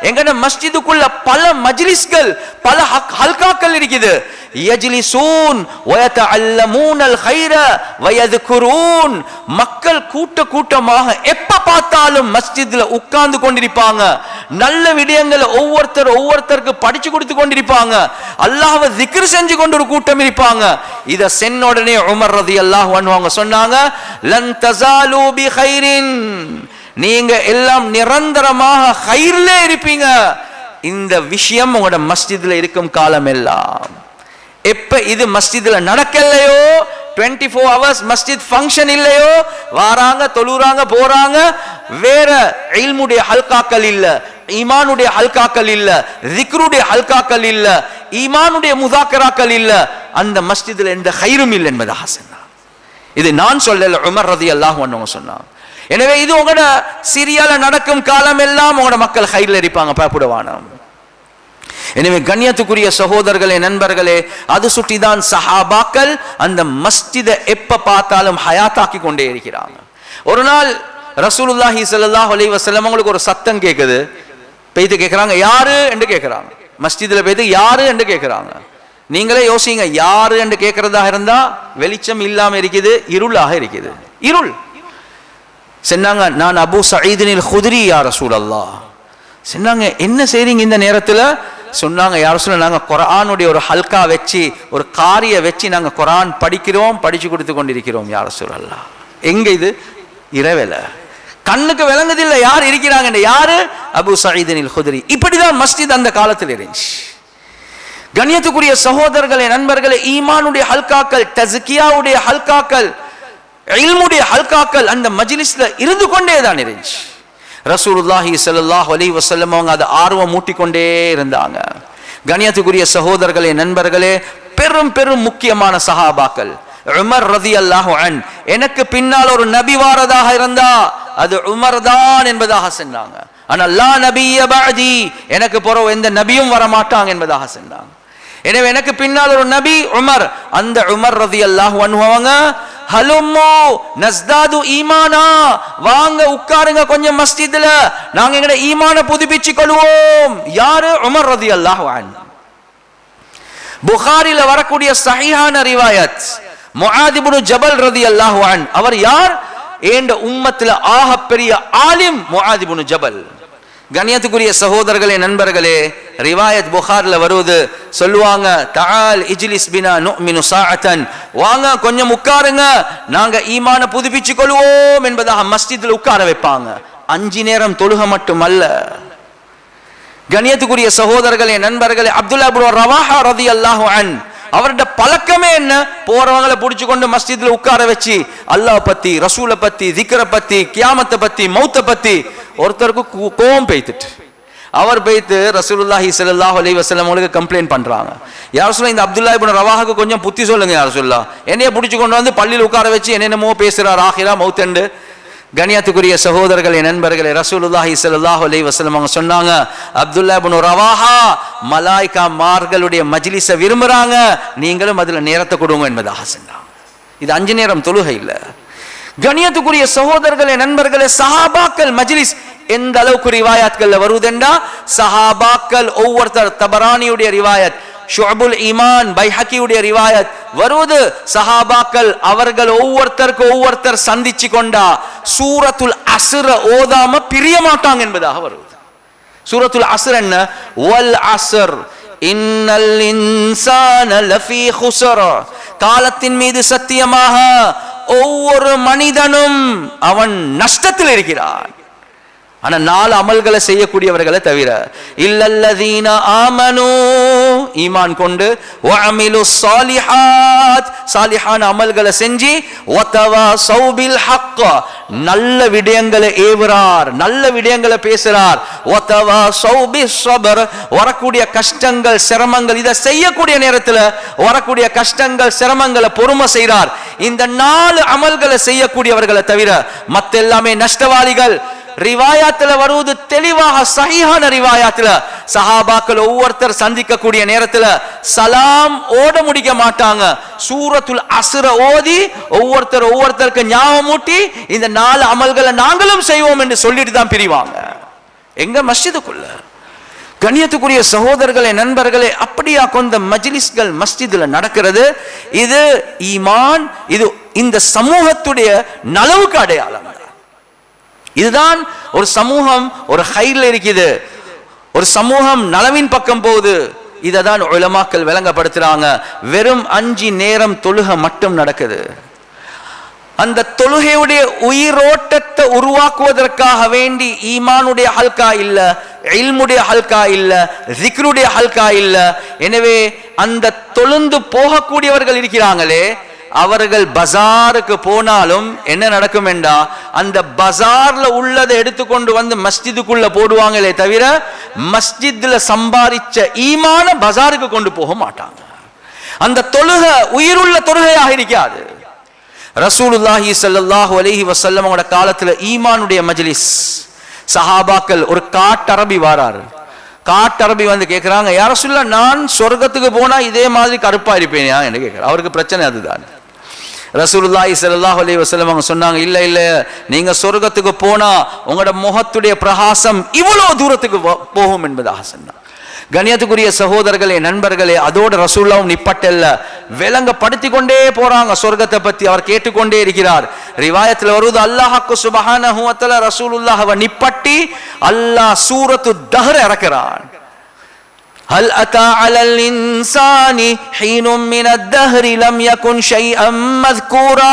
Speaker 1: எங்கட மஸ்ஜிதுக்குள்ள பல மஜ்லிஸ்கள், பல ஹல்காக்கள் இருக்குது. யஜ்லிசூன் வயதஅல்லமூனல் கைர வயذ்குரூன். மக்கள் கூட்டமாக எப்ப பார்த்தாலும் மஸ்ஜித்ல உட்கார்ந்து கொண்டிருப்பாங்க. நல்ல விடயங்களை ஒவ்வொருத்தருக்கு படிச்சு கொடுத்து கொண்டிருப்பாங்க. அல்லாஹ்வை zikr செஞ்சு கொண்டு ஒரு கூட்டம் இருப்பாங்க. இத சென்ன உடனே உமர் ரலியல்லாஹு அன்ஹு அவங்க சொன்னாங்க, லன் தஸாலு பிகைரின், நீங்க எல்லாம் நிரந்தரமாக ஹைர்ல இருப்பீங்க. இந்த விஷயம் உங்களோட மஸ்ஜித்ல இருக்கும் காலம் எல்லாம். எப்ப இது மஸ்ஜித்ல நடக்கலையோ, 24 hours மஸ்ஜித் ஃபங்க்ஷன் இல்லையோ, வாராங்க, தொழுறாங்க, போறாங்க, வேற இல்முடைய ஹல்காக்கள் இல்ல, ஈமானுடைய ஹல்காக்கள் இல்ல, zikruடைய ஹல்காக்கள் இல்ல, ஈமானுடைய முதாக்கராக்கள் இல்ல, அந்த மஸ்ஜித்ல எந்த ஹைரும் இல்லை என்பதாக சொன்னார். இது நான் சொல்லல, உமர் ரலியல்லாஹு அன்ஹு சொன்னாங்க. எனவே இது உங்களோட சிரியால நடக்கும் காலம் எல்லாம் உங்களோட மக்கள் ஹைர்ல இருப்பாங்க, பயப்படுவான. எனவே கண்ணியத்துக்குரிய சகோதரர்களே, நண்பர்களே, அது சுற்றிதான் சஹாபாக்கள் அந்த மஸ்ஜிதை எப்ப பார்த்தாலும் ஹயாத்தாக்கி கொண்டே இருக்கிறாங்க. ஒரு நாள் ரசூலுல்லாஹி ஸல்லல்லாஹு அலைஹி வஸல்லம் அவங்களுக்கு ஒரு சத்தம் கேட்குது. போய்த்து கேட்குறாங்க, யாரு என்று கேட்குறாங்க. மஸ்ஜிதில் போய்த்து யாரு என்று கேட்குறாங்க. நீங்களே யோசிங்க, யாரு என்று கேட்கறதாக இருந்தா வெளிச்சம் இல்லாம இருக்குது, இருளாக இருக்குது, இருள். சொன்னாங்க, நான் அபூ சயீதினில் குத்ரி யா ரசூலல்லாஹ். சொன்னாங்க, என்ன செய்றீங்க இந்த நேரத்தில்? சொன்னாங்க, யா ரசூலல்லாஹ், நாங்கள் குர்ஆனுடைய ஒரு ஹல்கா வச்சு, ஒரு காரிய வச்சு நாங்கள் குர்ஆன் படிக்கிறோம், படிச்சு கொடுத்து கொண்டிருக்கிறோம் யா ரசூலல்லாஹ். எங்க இது? இரவேல, கண்ணுக்கு விளங்குதில்லை யார் இருக்கிறாங்க. யாரு? அபூ சயீதினில் குத்ரி. இப்படிதான் மஸ்ஜித் அந்த காலத்தில் இருந்துச்சு. கண்ணியத்துக்குரிய சகோதரர்களே, நண்பர்களே, ஈமானுடைய ஹல்காக்கள், தஸ்கியாவுடைய ஹல்காக்கள், இல்முடைய ஹல்காக்கள் அந்த மஜ்லிஸ்ல இருந்து கொண்டே தான் இருந்துச்சு. ரசூலுல்லாஹி ஸல்லல்லாஹு அலைஹி வஸல்லம் அவங்க அதை ஆர்வம் மூட்டிக்கொண்டே இருந்தாங்க. கண்ணியத்துக்குரிய சகோதரர்களே, நண்பர்களே, பெரும் பெரும் முக்கியமான சஹாபாக்கள். உமர் ரலியல்லாஹு அன்ஹு, எனக்கு பின்னால் ஒரு நபி வாரதாக இருந்தா அது உமர் தான் என்பதாக சொன்னாங்க. ஆனால் லா நபிய பஅதி, எனக்கு பிறகு எந்த நபியும் வரமாட்டாங்க என்பதாக சொன்னாங்க. எனவே எனக்கு பின்னால் ஒரு நபி உமர். அந்த உமர் ரலியல்லாஹு அன்ஹு அவங்க, ஹலும்மு நஸ்தாது ஈமானா, வாங்க உட்காருங்க கொஞ்சம் மஸ்ஜித்ல, நாங்க எங்கட ஈமான புதுப்பிச்சு கொள்வோம். யாரு? உமர் ரலியல்லாஹு அன்ஹு. புகாரில வரக்கூடிய சஹீஹான ரிவாயத், முஆத் இப்னு ஜபல் ரலியல்லாஹு அன்ஹு, அவர் யார்? ஏண்ட உம்மத்துல ஆக பெரிய ஆலிம் முஆத் இப்னு ஜபல். கண்ணியத்துக்குரிய சகோதரர்களே, நண்பர்களே, ரிவாயத் புகார்ல வருவது, சொல்லுவாங்க, தஆல் இஜ்லிஸ் பினா நுமினு சாஅத்தன், வாங்க கொஞ்சம் உட்காருங்க, நாங்க ஈமான புதுப்பிச்சு கொள்வோம் என்பதாக மஸ்ஜித்ல உட்கார வைப்பாங்க. 5 நேரம் தொழுக மட்டுமல்ல. கண்ணியத்துக்குரிய சகோதரர்களே, நண்பர்களே, அப்துல்லா இப்னு ரவாஹா ரலியல்லாஹு அன்ஹு, அவரோட பழக்கமே என்ன? போறவங்களை பிடிச்சு கொண்டு மஸ்ஜித்ல உட்கார வச்சு அல்லாஹ் பத்தி, ரசூலை பத்தி, திக்ர பத்தி, கியாமத்தை பத்தி, மௌத்தை பத்தி ஒருத்தருக்கு கோபம் பெய்த்துட்டு அவர் பெய்த்து ரசூலுல்லாஹி ஸல்லல்லாஹு அலைஹி வஸல்லம் அவங்களுக்கு கம்ப்ளைண்ட் பண்றாங்க. யா ரசூலல்லாஹ், இந்த அப்துல்லா இப்னு ரவாஹாக்கு கொஞ்சம் புத்தி சொல்லுங்க யா ரசூலல்லாஹ், என்னைய பிடிச்சு கொண்டு வந்து பள்ளியில் உட்கார வச்சு என்னென்னமோ பேசுறார், ஆகிரா மௌத்தண்டு. கண்ணியத்துக்குரிய சகோதரர்களே, நண்பர்களே, ரசூலுல்லாஹி ஸல்லல்லாஹு அலைஹி வஸல்லம் அவங்க சொன்னாங்க, அப்துல்லா இப்னு ரவாஹா மலாயிகா மார்களுடைய மஜ்லிஸை விரும்புறாங்க, நீங்களும் அதுல நேரத்தை கொடுங்க என்பதாக சொன்னாங்க. இது 5 நேரம் தொழுகை இல்ல. கண்ணியத்துக்குரிய சகோதரர்களே, நண்பர்களே, சஹாபாக்கள் மஜ்லிஸ் எந்த அளவுக்கு ரிவாயாத்கள்ல வருவதென்றா சஹாபாக்கள் ஒவ்வொருத்தர், தபரானியுடைய ரிவாயத், ஷுஅபுல் ஈமான் பைஹகியுடைய ரிவாயத் வருவது, சஹாபாக்கள் அவர்கள் ஒவ்வொருத்தர் சந்திச்சு கொண்டா சூரத்துல் அஸ்ர ஓதாம பிரிய மாட்டாங்க என்பதாக வருவது. சூரத்துல் அஸ்ர் என்ன? வல் அஸ்ர் இன்னல் இன்சான லஃபீ குஸ்ர், காலத்தின் மீது சத்தியமாக ஒவ்வொரு மனிதனும் அவன் நஷ்டத்தில் இருக்கிறான். ஆனா 4 அமல்களை செய்யக்கூடியவர்களை தவிர, இல்லல்லதீன ஆமனு, ஈமான் கொண்டு, வஅமிலு ஸாலிஹாத், சாலிஹான அமல்களை செஞ்சு, வதவாஸௌ பில் ஹக், நல்ல விடயங்களை ஏவுறார், நல்ல விடயங்களை பேசுறார், வதவாஸௌ பிஸ் ஸப்ர், வரக்கூடிய கஷ்டங்கள் சிரமங்கள், இதை செய்யக்கூடிய நேரத்தில் வரக்கூடிய கஷ்டங்கள் சிரமங்களை பொறுமை செய்றார். இந்த 4 அமல்களை செய்யக்கூடியவர்களை தவிர மத்த எல்லாமே நஷ்டவாளிகள். ரிவாயாத்துல வருவது தெளிவாக சஹீஹான ரிவாயாத்துல, சஹாபாக்கள் ஒவ்வொருத்தர் சந்திக்கக்கூடிய நேரத்துல சலாம் ஓட முடிக்க மாட்டாங்க. சூரத்துல் அஸ்ர ஓதி ஒவ்வொருத்தருக்கு ஞாபகம் ஊட்டி இந்த 4 அமல்களை நாங்களும் செய்வோம் என்று சொல்லிட்டு தான் பிரிவாங்க. எங்க? மஸ்ஜிதுக்குள்ள. கண்ணியத்துக்குரிய சகோதரர்களே, நண்பர்களே, அப்படியா கொண்ட மஜ்லிஸ்கள் மஸ்ஜிதுல நடக்கிறது. இது ஈமான், இது இந்த சமூகத்துடைய நலவுக்கு அடையாளம். இதுதான் ஒரு சமூகம் ஒரு ஹைர்ல இருக்குது, ஒரு சமூகம் நலவின் பக்கம் போகுது. இதை தான் உலமாக்கள் விளங்கப்படுத்துறாங்க. வெறும் 5 நேரம் தொழுகை மட்டும் நடக்குது. அந்த தொழுகையுடைய உயிரோட்டத்தை உருவாக்குவதற்காக வேண்டி ஈமானுடைய ஹல்கா இல்ல, இல்முடைய ஹல்கா இல்ல, ஜிக்ருடைய ஹல்கா இல்ல. எனவே அந்த தொழுந்து போகக்கூடியவர்கள் இருக்கிறாங்களே, அவர்கள் பஜாருக்கு போனாலும் என்ன நடக்கும் என்றா, அந்த பஜார்ல உள்ளதை எடுத்துக்கொண்டு வந்து மஸ்ஜிதுக்குள்ள போடுவாங்களே தவிர மஸ்ஜித்ல சம்பாதிச்ச ஈமான பஜாருக்கு கொண்டு போக மாட்டாங்க. அந்த தொழுகை உயிருள்ள தொழுகையாக இருக்காது. ரசூலுல்லாஹி ஸல்லல்லாஹு அலைஹி வஸல்லம் அவங்களோட காலத்துல ஈமானுடைய மஜ்லிஸ், சஹாபாக்கள், ஒரு காட்டரபி வாராரு. காட்டரபி வந்து கேட்கிறாங்க, யா ரசூலுல்லாஹ், நான் சொர்க்கத்துக்கு போனா இதே மாதிரி கருப்பா இருப்பேனா என்று கேட்கிறார். அவருக்கு பிரச்சனை அதுதான். ரசூலுல்லாஹி ஸல்லல்லாஹு அலைஹி வஸல்லம் அவங்க சொன்னாங்க, இல்ல இல்ல, நீங்க சொர்க்கத்துக்கு போனா உங்களோட முகத்துடைய பிரகாசம் இவ்வளவு தூரத்துக்கு போகும் என்பதாக சொன்னார். கண்ணியத்துக்குரிய சகோதரர்களே, நண்பர்களே, அதோட ரசூலுல்லாஹ் நிப்பட்டல்ல, விளங்கப்படுத்தி கொண்டே போறாங்க சொர்க்கத்தை பத்தி. அவர் கேட்டுக்கொண்டே இருக்கிறார். ரிவாயத்தில் வருவது, அல்லாஹ்க்கு சுப்ஹானஹு வ தஆலா ரசூலுல்லாஹ்வை நிப்பட்டி அல்லாஹ் சூரத்து தஹ்ர இறக்குறான். ஹல் அத்தா அலல் இன்சானி ஹீனும் மினத் தஹ்ரி லம் யகுன் ஷைஅம் மذ்கூரா,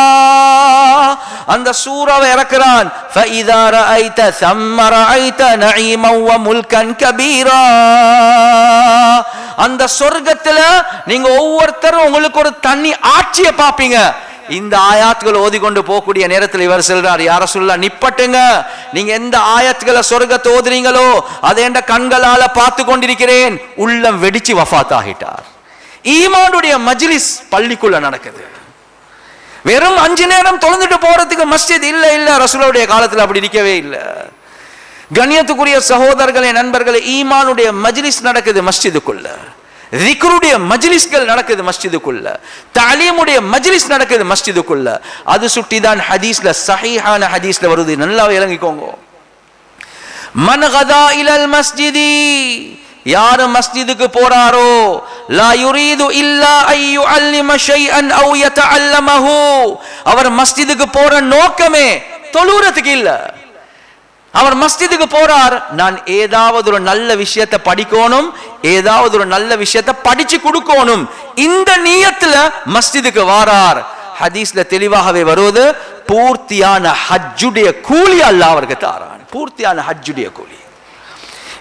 Speaker 1: அந்த சூராவை இறக்குறான். ஃபஇதா ரஅய்த ஸம்ம ரஅய்த நஈமன் வ முல்கன் கபீரா, அந்த சொர்க்கத்துல நீங்க ஒவ்வொருத்தரும் உங்களுக்கு ஒரு தனி ஆட்சியை பாப்பீங்க. இந்த ஆயாத்துகள் ஓதிக்கொண்டு போகக்கூடிய நேரத்தில் இவர் சொல்றார், யா ரசூலுல்லாஹ், நிப்பட்டுங்க, நீங்க எந்த ஆயத்துக்களை சொர்க்கத்தை ஓதுறீங்களோ அதை என்ற கண்களால பார்த்து கொண்டிருக்கிறேன். உள்ளம் வெடிச்சு வஃபாத் ஆகிட்டார். ஈமானுடைய மஜ்லிஸ் பள்ளிக்குள்ள நடக்குது. வெறும் 5 நேரம் தொழுந்துட்டு போறதுக்கு மஸ்ஜித் இல்ல இல்ல, ரசூலுடைய காலத்துல அப்படி இருக்கவே இல்ல. கண்ணியத்துக்குரிய சகோதரர்களே, நண்பர்களே, ஈமானுடைய மஜ்லிஸ் நடக்குது மஸ்ஜிதுக்குள்ள, ذிக்ருடைய மஜ்லிஸ்கள் நடக்குது மஸ்ஜிதுக்குள்ள, தஅலீமுடைய மஜ்லிஸ் நடக்குது மஸ்ஜிதுக்குள்ள. அது சுட்டிதான் ஹதீஸ்ல, சஹீஹான ஹதீஸ்ல வருது. நல்லா விளங்கிக்கோங்க. மன் கதா இலல் மஸ்ஜிதி, யார் மஸ்ஜிதுக்கு போறாரோ, லா யுரீது இல்லா அன் யுஅல்லிம ஷைஅன் அவ் யதஅல்லமஹு, அவர் மஸ்ஜிதுக்கு போற நோக்கமே தொழுறதுக்கு இல்ல. அவர் மஸ்ஜிதுக்கு போறார், நான் ஏதாவது ஒரு நல்ல விஷயத்தை படிக்கணும், ஏதாவது ஒரு நல்ல விஷயத்தை படிச்சு கொடுக்கணும், இந்த நியத்துல மஸ்ஜிதுக்கு வாரார். ஹதீஸ்ல தெளிவாகவே வருவது, பூர்த்தியான ஹஜ்ஜுடைய கூலி அல்லாஹ் அவருக்கு தாரான். பூர்த்தியான ஹஜ்ஜுடைய கூலி.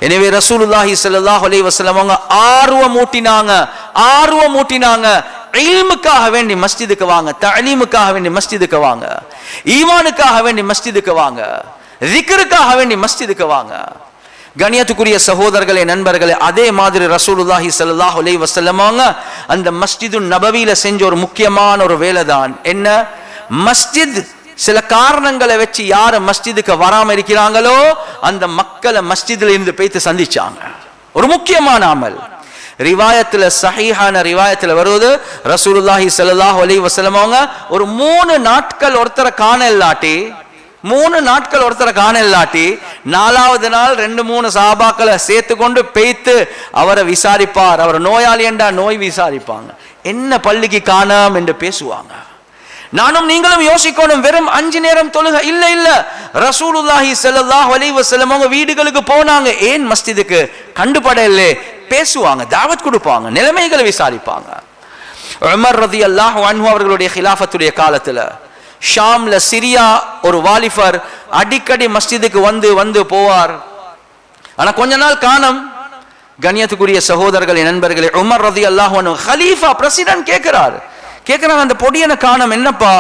Speaker 1: எனவே ரசூலுல்லாஹி ஸல்லல்லாஹு அலைஹி வஸல்லம் அவங்க ஆர்வம் ஊட்டினாங்க. இல்முக்காக வேண்டி மஸ்ஜிதுக்கு வாங்க, தஅலீமுக்காக வேண்டி மஸ்ஜிதுக்கு வாங்க, ஈமானுக்காக வேண்டி மஸ்ஜிதுக்கு வாங்க, ذிக்ருக்காக வேண்டி மஸ்ஜிதுக்கு வாங்க. கண்ணியத்துக்குரிய சகோதரர்களே, நண்பர்களே, அதே மாதிரி ரசூலுல்லாஹி ஸல்லல்லாஹு அலைஹி வஸல்லம் அவங்க அந்த மஸ்ஜிதுன் நபவியில செஞ்ச ஒரு முக்கியமான ஒரு வேலை தான் என்ன, மஸ்ஜித் சில காரணங்களை வச்சு யார மஸ்ஜிதுக்கு வராம இருக்கிறாங்களோ அந்த மக்களை மஸ்ஜிதுல இருந்து போய்த்து சந்திச்சாங்க. ஒரு முக்கியமான அமல். ரிவாயத்துல, சஹீஹான ரிவாயத்துல வருவது, ரசூலுல்லாஹி ஸல்லல்லாஹு அலைஹி வஸல்லம் அவங்க ஒரு 3 நாட்கள் ஒருத்தரை காண இல்லாட்டி 4வது நாள் 2-3 சஹாபாக்களை சேர்த்து கொண்டு பேய்த்து அவரை விசாரிப்பார். அவர் நோயாளி என்றா நோய் விசாரிப்பாங்க. என்ன பள்ளிக்கு காணாம் என்று பேசுவாங்க. நானும் நீங்களும் யோசிக்கணும், வெறும் 5 நேரம் தொழுக இல்ல இல்ல. ரசூலுல்லாஹி ஸல்லல்லாஹு அலைஹி வஸல்லம் அவங்க வீடுகளுக்கு போனாங்க. ஏன் மஸ்ஜிதுக்கு கண்டுபடல? பேசுவாங்க, தாவத் கொடுப்பாங்க, நிலைமைகளை விசாரிப்பாங்க. உமர் ரலியல்லாஹு அன்ஹு அவர்களுடைய ஹிலாஃபத்துடைய காலத்துல ஷாம்ல சிரியா ஒரு வாலிபர் அடிக்கடி மஸ்ஜிதுக்கு வந்து வந்து போவார். ஆனா கொஞ்ச நாள் காணோம். கண்ணியத்துக்குரிய சகோதரர்களே, நண்பர்களே, உமர் ரலியல்லாஹு அன்ஹு கலீஃபா பிரசிடென்ட் கேக்குறாங்க அந்த பொடியனை காணோம், என்னப்பா?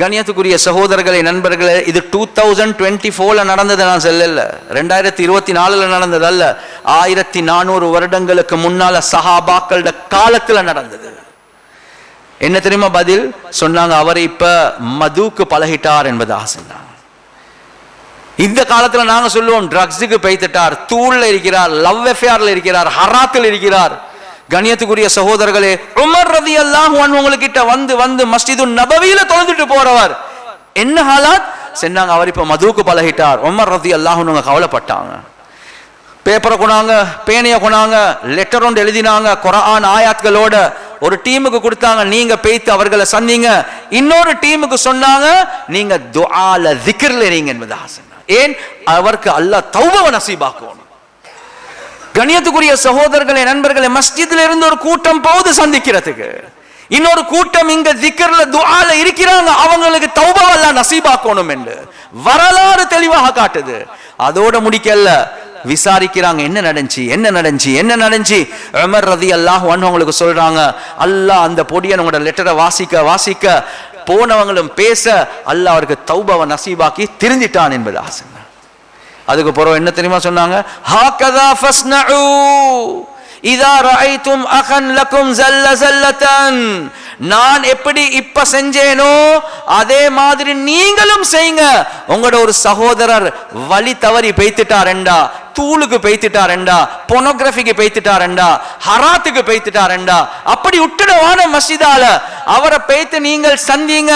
Speaker 1: கண்ணியத்துக்குரிய சகோதரர்களே, நண்பர்களே, இது 2024 நடந்தது, நான் சொல்லல, 2024 நடந்தது அல்ல, 1400 வருடங்களுக்கு முன்னால சஹாபாக்களோட காலத்துல நடந்தது. என்ன தெரியுமா பதில் சொன்னாங்க? அவர் இப்ப மதுக்கு பழகிட்டார் என்பதாக சொன்னாங்க. இந்த காலத்துல நாங்க சொல்லுவோம் ட்ரக்ஸுக்கு பெய்துட்டார், தூள்ல இருக்கிறார், லவ் அஃபேர்ல இருக்கிறார், ஹராத்தில் இருக்கிறார். கண்ணியத்துக்குரிய சகோதரர்களே, உமர் ரலியல்லாஹு அன்ஹு உங்ககிட்ட வந்து வந்து மஸ்ஜிதுன் நபவியில தொழுதுட்டு போறவர் என்ன ஹாலாத் சொன்னாங்க? அவர் இப்ப மதுக்கு பழகிட்டார். உமர் ரலியல்லாஹு அன்ஹு கவலைப்பட்டாங்க. பேப்பரை கொண்டாங்க, பேனைய கொண்டாங்க, லெட்டர் ஒன்று எழுதினாங்க குர்ஆன் ஆயாத்களோட. ஒரு டீமுக்கு கொடுத்தாங்க, நீங்க பேய்த்து அவர்களை சந்திங்க. இன்னொரு டீமுக்கு சொன்னாங்க, நீங்க துஆல திக்ர்ல இருங்க என்பதாக சொன்னாங்க. ஏன்? அவருக்கு அல்லாஹ் தௌபா நசீபாக்கணும். கண்ணியத்துக்குரிய சகோதரர்களே, நண்பர்களே, மஸ்ஜித்ல இருந்து ஒரு கூட்டம் போகுது சந்திக்கிறதுக்கு, இன்னொரு கூட்டம் இங்க திக்ர்ல துஆல இருக்கிறாங்க, அவங்களுக்கு தௌபா அல்லாஹ் நசீபாக்கணும் என்று வரலாறு தெளிவாக காட்டுது. அதோட முடிக்கல, விசாரிக்கிறாங்க, என்ன நடந்துச்சு. உமர் ரலியல்லாஹு அன்ஹு அவங்களுக்கு சொல்றாங்க, அல்லாஹ் அந்த பொடியன் உங்களோட லெட்டரை வாசிக்க போனவங்களும் பேச அல்லாஹ் அவருக்கு தௌபாவை நசீபாக்கி திருந்திட்டான் என்பதாக சொன்னாங்க. அதுக்கு பிறகு என்ன தெரியுமா சொன்னாங்க? ஹாகதா ஃபஸ்னஉ இதா ரஅய்தும் அகன் லக்கும் ஸல்லத்தன். நான் எப்படி இப்ப செஞ்சேனோ அதே மாதிரி நீங்களும் செய்யுங்க. உங்களோட ஒரு சகோதரர் வழி தவறி பெய்த்துட்டாரெண்டா, தூளுக்கு பெய்த்துட்டாரெண்டா, போனோகிராஃபிக்கு பெய்த்துட்டாரெண்டா, ஹராத்துக்கு பெய்த்துட்டாரெண்டா, அப்படி விட்டுடுவான மஸ்ஜிதால அவரை பெய்த்து நீங்கள் சந்தீங்க.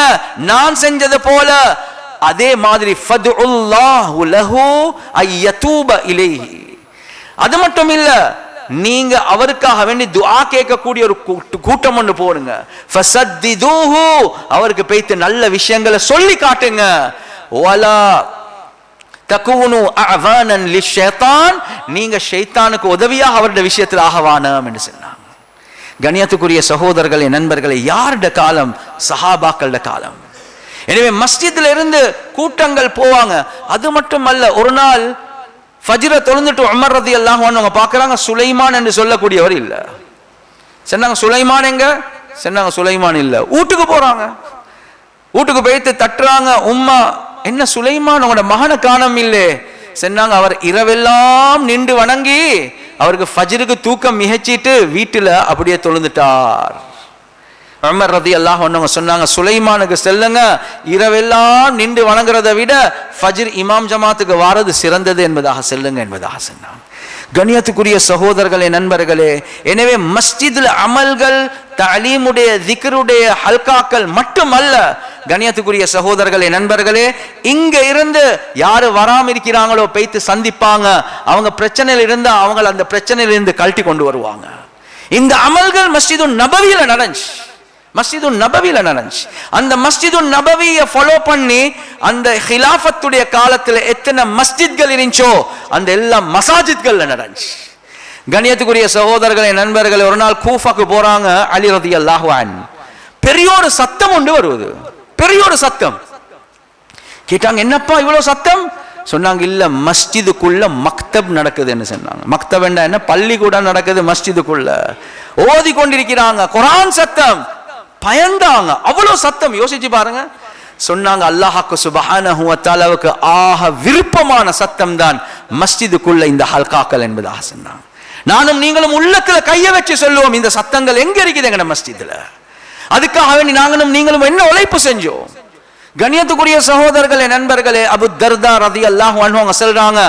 Speaker 1: நான் செஞ்சது போல அதே மாதிரி ஃபதுல்லாஹு லஹு அய்யதூப இலைஹி. அது மட்டும் இல்ல, நீங்க அவருக்காக வேண்டி துஆ கேட்கக்கூடிய ஒரு கூட்டம் ஒன்று போடுங்க. ஃபஸத்திதுஹு, அவருக்கு பேய்த்து நல்ல விஷயங்களை சொல்லி காட்டுங்க. வலா தகூனு அஅவானன் லிஷைத்தான், நீங்க ஷைத்தானுக்கு உதவியாக அவருடைய விஷயத்தில் ஆகவானம் என்று சொன்னாங்க. கண்ணியத்துக்குரிய சகோதரர்களே, நண்பர்களே, யாருடைய காலம்? சஹாபாக்களோட காலம். எனவே மஸ்ஜித்ல இருந்து கூட்டங்கள் போவாங்க. அது மட்டும் அல்ல, ஒரு நாள் ஃபஜ்ர தொழுந்துட்டு உமர் ரலியல்லாஹு அன்ஹு பார்க்கறாங்க, சுலைமான் என்று சொல்லக்கூடியவர் இல்ல. சொன்னாங்க, சுலைமான் எங்க? சொன்னாங்க, சுலைமான் இல்ல. வீட்டுக்கு போறாங்க, வீட்டுக்கு போயிட்டு தட்டுறாங்க, உம்மா என்ன சுலைமான் உங்களோட மகனை காணோம் இல்லே? சொன்னாங்க, அவர் இரவெல்லாம் நின்று வணங்கி அவருக்கு ஃபஜ்ருக்கு தூக்கம் மிகச்சிட்டு வீட்டுல அப்படியே தொழுந்துட்டார். உமர் ரலியல்லாஹு அன்ஹு சொன்னாங்க, சுலைமானுக்கு செல்லுங்க, இரவெல்லாம் நின்று வணங்குறதை விட ஃபஜ்ர் இமாம் ஜமாத்துக்கு வாரது சிறந்தது என்பதாக செல்லுங்க என்பதாக சொன்னாங்க. கண்ணியத்துக்குரிய சகோதரர்களே, நண்பர்களே, எனவே மஸ்ஜிதுல் அமல்கள், தலீமுடைய, திக்ருடைய ஹல்காக்கள் மட்டுமல்ல. கண்ணியத்துக்குரிய சகோதரர்களே, நண்பர்களே, இங்க இருந்து யாரு வராம இருக்கிறாங்களோ பேய்த்து சந்திப்பாங்க. அவங்க பிரச்சனையில் இருந்தா அவங்க அந்த பிரச்சனையில இருந்து கழட்டி கொண்டு வருவாங்க. இந்த அமல்கள் மஸ்ஜிதுன் நபவியில நடந்துச்சு. அந்த மஸ்ஜிதுன் நபவியை ஃபாலோ பண்ணி அந்த ஹிலாஃபத்துடைய காலத்துல எத்தனை மஸ்ஜித்கள் இருந்துச்சோ அந்த எல்லா மசாஜித்கள்ல நடந்துச்சு. கண்ணியத்துக்குரிய சகோதரர்களே, நண்பர்களே, ஒரு நாள் கூஃபாக்கு போறாங்க. அலி ரலியல்லாஹு அன்ஹு பெரிய ஒரு சத்தம் ஒன்று வருவது, பெரிய ஒரு சத்தம். கேட்டாங்க, என்னப்பா இவ்வளவு சத்தம்? சொன்னாங்க, இல்ல மஸ்ஜிதுக்குள்ள மக்தப் நடக்குதுன்னு சொன்னாங்க. மக்தப் என்ன? பள்ளி கூட நடக்குது மஸ்ஜிதுக்குள்ள. ஓதி கொண்டிருக்கிறாங்க, குர்ஆன் சத்தம். பயந்தாங்க, அவ்வளவு சத்தம். யோசிச்சு பாருங்க. சொன்னாங்க, அல்லாஹ்வுக்கு சுப்ஹானஹு வ தஆலாவுக்கு ஆக விருப்பமான சத்தம் தான் மஸ்ஜிதுக்குள்ள இந்த ஹல்காக்கள் என்பதாக சொன்னாங்க. நானும் நீங்களும் உள்ளத்துல கைய வச்சு சொல்லுவோம், இந்த சத்தங்கள் எங்க இருக்குது எங்க மஸ்ஜிதுல? அதுக்காக வேண்டி நாங்களும் நீங்களும் என்ன உழைப்பு செஞ்சோம்? கண்ணியத்துக்குரிய சகோதரர்களே, நண்பர்களே, அபு தர்தா ரலியல்லாஹு அன்ஹு சொல்றாங்க,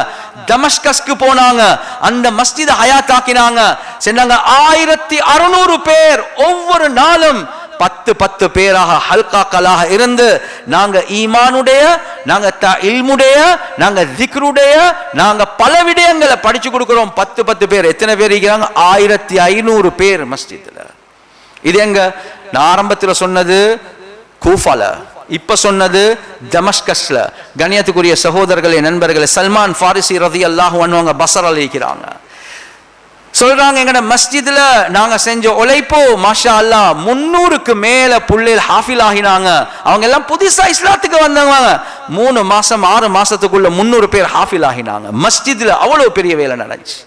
Speaker 1: தமஸ்கஸ்க்கு போனாங்க, அந்த மஸ்ஜிதை ஹயாத்தாக்கினாங்க. சொன்னாங்க, 1600 பேர் ஒவ்வொரு நாளும் 10 பேராக ஹல்காக்களாக இருந்து நாங்க ஈமானுடைய, நாங்க இல்முடைய, நாங்க திக்ருடைய, நாங்க பல விடயங்களை படிச்சு கொடுக்கிறோம். 10 பேர். எத்தனை பேர் இருக்கிறாங்க? 1500 பேர் மஸ்ஜித்ல. இது எங்க? நான் ஆரம்பத்தில் சொன்னது கூஃபால, இப்ப சொன்னது தமஸ்கஸ்ல. கண்ணியத்துக்குரிய சகோதரர்களே, நண்பர்களே, சல்மான் ஃபாரிசி ரலியல்லாஹு அன்ஹு பஸ்ரால இருக்கிறாங்க. சொல்றாங்க, எங்கட மஸ்ஜித்ல நாங்க செஞ்ச உழைப்பு மாஷா அல்லாஹ் 300க்கு மேல புள்ளைகள் ஹாஃபில் ஆகினாங்க. அவங்க எல்லாம் புதுசா இஸ்லாத்துக்கு வந்தவங்க. 3 மாசம் 6 மாசத்துக்குள்ள 300 பேர் ஹாஃபில் ஆகினாங்க. மஸ்ஜித்ல அவ்வளவு பெரிய வேலை நடந்துச்சு.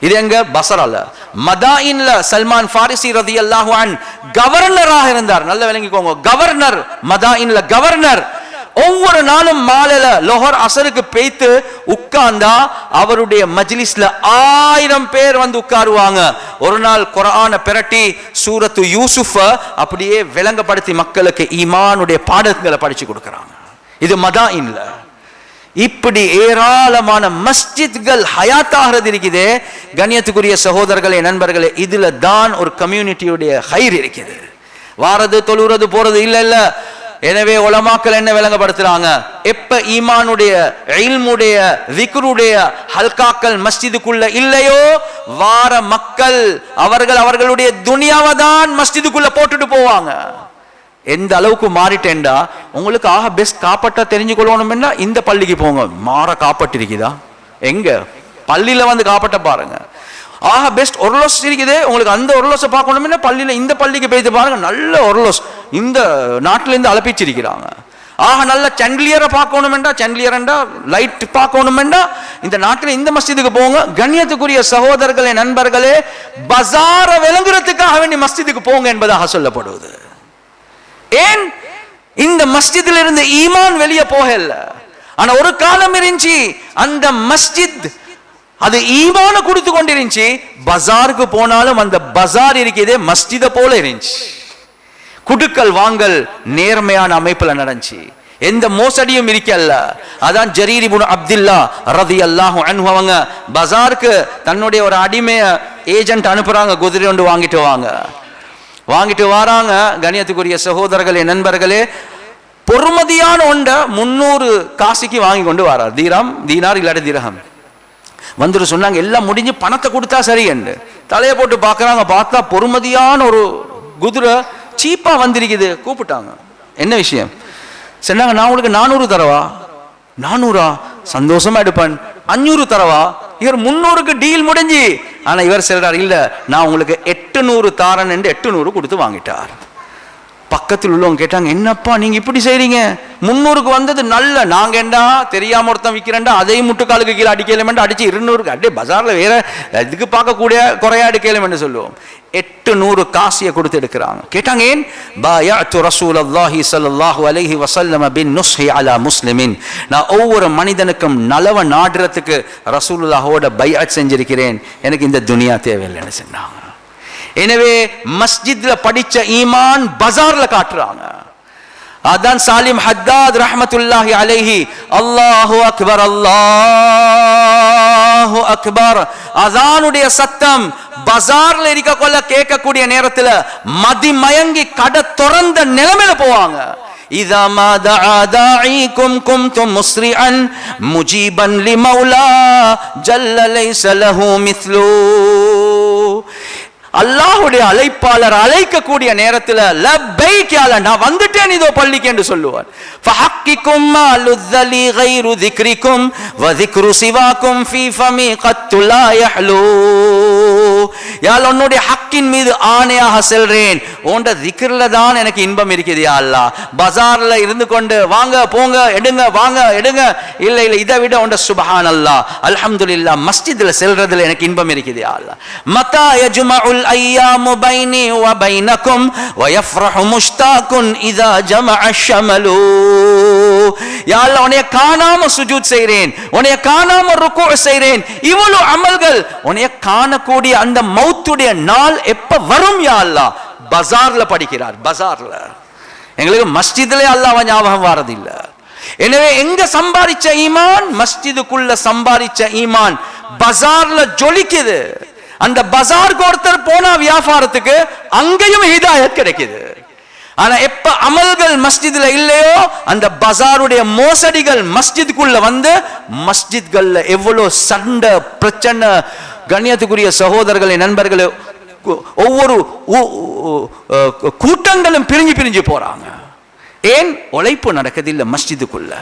Speaker 1: இது எங்க? பஸ்ரால. மதாயின்ல சல்மான் ஃபாரிசி ரலியல்லாஹு அன்ஹு கவர்னராக இருந்தார். நல்ல விளங்கிக்கோங்க, கவர்னர். மதாயின்ல கவர்னர். ஒவ்வொரு நாளும் மாலையில லோஹர் அசருக்கு பேய்த்து உட்கார்ந்தா அவருடைய மஜ்லிஸ்ல 1000 பேர் வந்து உட்காருவாங்க. ஒரு நாள் குர்ஆனை பிரட்டி சூரத்து யூசுஃப அப்படியே விளங்கப்படுத்தி மக்களுக்கு ஈமானுடைய பாடங்களை படிச்சு கொடுக்கறாங்க. இது மதாயின்ல. இப்படி ஏராளமான மஸ்ஜித்கள் ஹயாத்தாகிறது இருக்குது. கண்ணியத்துக்குரிய சகோதரர்களே, நண்பர்களே, இதுல தான் ஒரு கம்யூனிட்டியுடைய ஹைர் இருக்குது. வாரது தொழுறது போறது இல்ல இல்ல. எனவே உலமாக்கள் என்ன விளங்கப்படுத்துறாங்க? எப்ப ஈமானுடைய, இல்முடைய, திக்ருடைய ஹல்காக்கள் மஸ்ஜிதுக்குள்ள இல்லையோ, வார மக்கள் அவர்களுடைய துனியாவை தான் மஸ்ஜிதுக்குள்ள போட்டுட்டு போவாங்க. எந்த அளவுக்கு மாறிட்டேன்டா, உங்களுக்கு ஆக பெஸ்ட் காப்பாற்ற தெரிஞ்சு கொள்ளணும்னா இந்த பள்ளிக்கு போங்க. மாற காப்பாட்டு இருக்குதா? எங்க பள்ளியில வந்து காப்பாற்ற பாருங்க. ஆக பெஸ்ட் ஒர்லோஸ் இருக்குது, உங்களுக்கு அந்த ஒர்லோஸை பார்க்கணும்னா பள்ளியில இந்த பள்ளிக்கு போயிட்டு பாருங்க. நல்ல ஒர்லோஸ் இந்த நாட்டில இருந்து அலப்பிச்சிருக்கிறாங்க. ஆக நல்ல சண்டிலியரை பார்க்கணுமெண்டா, சண்டிலியரண்டா லைட் பார்க்கணுமெண்டா இந்த நாட்டில் இந்த மஸ்ஜிதுக்கு போங்க. கண்ணியத்துக்குரிய சகோதரர்களே, நண்பர்களே, பஜார விளங்குறதுக்காக வேண்டி மஸ்ஜிதுக்கு போங்க என்பதாக சொல்லப்படுவது. ஏன்? இந்த மஸ்ஜிதில் இருந்து ஈமான் வெளியே போகல. ஆனா ஒரு காலம் இருந்துச்சு, அந்த மஸ்ஜித் அது ஈமான கொடுத்து கொண்டிருந்துச்சு. பஜாருக்கு போனாலும் அந்த பஜார் இருக்கிறதே மஸ்ஜித போல இருந்துச்சு. குடுக்கல் வாங்கல் நேர்மையான அமைப்புல நடந்துச்சு. எந்த மோசடியும் இருக்கல்ல. அதான் ஜரீர் இப்னு அப்துல்லா ரலியல்லாஹு அன்ஹு அவங்க பஜாருக்கு தன்னுடைய ஒரு அடிமைய ஏஜென்ட் அனுப்புறாங்க, குதிரை ஒன்று வாங்கிட்டு வராங்க. கண்ணியத்துக்குரிய சகோதரர்களே, நண்பர்களே, பொறுமதியான ஒன்றை 300 காசிக்கு வாங்கி கொண்டு வரார். தீனார் இல்லாட்டி திரகம் வந்துட்டு சொன்னாங்க, எல்லாம் முடிஞ்சு பணத்தை கொடுத்தா சரி என்று தலையை போட்டு பார்க்கறாங்க. பார்த்தா பொறுமதியான ஒரு குதிரை சீப்பா வந்திருக்குது. கூப்பிட்டாங்க, என்ன விஷயம்? சொன்னாங்க, நான் உங்களுக்கு 400 தரவா? 400? சந்தோஷமா எடுப்பேன். 500 தரவா? இவர் 300க்கு டீல் முடிஞ்சு. ஆனா இவர் சொல்றார், இல்ல நான் உங்களுக்கு 800 தாரன் என்று 800 கொடுத்து வாங்கிட்டார். பக்கத்தில் உள்ளவங்க கேட்டாங்க, என்னப்பா நீங்க இப்படி செய்றீங்க? 300க்கு வந்தது நல்ல, நாங்க என்ன தெரியாம ஒருத்தன் விற்கிறேன்டா அதையும் முட்டுக்காலுக்கு கீழே அடிக்கலமென்று அடிச்சு 200க்கு அப்படியே பஜார்ல வேற இதுக்கு பார்க்கக்கூடிய குறையா அடிக்கலும் என்று சொல்லுவோம். 800 காசியை கொடுத்து எடுக்கிறாங்க. கேட்டாங்க, ஏன்? பாயஅத்து ரசூலல்லாஹி ஸல்லல்லாஹு அலைஹி வஸல்லம் பின் நுஸ்ஹி அலா முஸ்லிமின். நான் ஒவ்வொரு மனிதனுக்கும் நலவ நாடுறதுக்கு ரசூலுல்லாஹோட பைஅத் செஞ்சிருக்கிறேன். எனக்கு இந்த துனியா தேவையில்லைன்னு சொன்னாங்க. எனவே மஸ்ஜித்ல படிச்ச ஈமான் பஜார்ல காட்டுறாங்க. அதான் சாலிம் ஹத்தாத் ரஹ்மத்துல்லாஹி அலைஹி அல்லாஹு அக்பர் அல்லாஹு அக்பர் அஸானுடைய சத்தம் பஜார்ல இருக்க கொள்ள கேட்கக்கூடிய நேரத்துல மதிமயங்கி கடை திறந்த நிலைமையில போவாங்க. إذا ما دعا داعيكم كنتم مسرعا مجيبا لمولى جل ليس له مثله. அல்லாஹ்வுடைய அழைப்பாளர் அழைக்கக்கூடிய நேரத்தில் லப்பைக் யா அல்லாஹ், நான் வந்துட்டேன் இதோ பள்ளிக்கு என்று சொல்லுவார். ஃபஹக்கிக்கும் மா லுzzலி கைரு திக்ரிக்கும் வ திக்ரு சிவாக்கும் ஃபீ ஃபமி கத்து லா யஹ்லு. யா அல்லாஹ், உன்னுடைய ஹக்கின் மீது ஆணையாக செல்றேன், உன்ட திக்ர்ல தான் எனக்கு இன்பம் இருக்குது யா அல்லாஹ். பஜார்ல இருந்து கொண்டு வாங்க போங்க எடுங்க வாங்க எடுங்க இல்ல இல்ல, இதை விட உன்ட சுப்ஹானல்லாஹ் அல்ஹம்துலில்லாஹ் மஸ்ஜித்ல செல்றதுல எனக்கு இன்பம் இருக்குது யா அல்லாஹ். மதா யஜ்மஉல் الأيام بيني وبينكم ويفرح مشتاق إذا جمع الشمل. யா அல்லாஹ், உன்னை காணாம சுஜூத் செய்றேன், உன்னை காணாம ருக்கு செய்றேன். இவ்வளவு அமல்கள் உன்னை காணக்கூடிய அந்த மௌத்துடைய நாள் எப்ப வரும் யா அல்லாஹ்? பஜார்ல படிக்கிறார். பஜார்ல எங்களுக்கு மஸ்ஜித்ல அல்லாஹ் ஞாபகம் வரதில்ல. எனவே எங்க சம்பாதிச்ச ஈமான்? மஸ்ஜிதுக்குள்ள சம்பாதிச்ச ஈமான் பஜார்ல ஜொலிக்குது. அந்த பஜாருக்கு ஒருத்தர் போனா வியாபாரத்துக்கு அங்கேயும் ஹிதாயத் கிடைக்குது. ஆனா எப்ப அமல்கள் மஸ்ஜித்ல இல்லையோ அந்த பஜாருடைய மோசடிகள் மஸ்ஜிதுக்குள்ள வந்து மஸ்ஜித்கள்ல எவ்வளவு சண்டை பிரச்சனை. கண்ணியத்துக்குரிய சகோதரர்களே, நண்பர்களே, ஒவ்வொரு கூட்டங்களும் பிரிஞ்சு பிரிஞ்சு போறாங்க. ஏன்? உழைப்பு நடக்குதில்லை மஸ்ஜிதுக்குள்ள.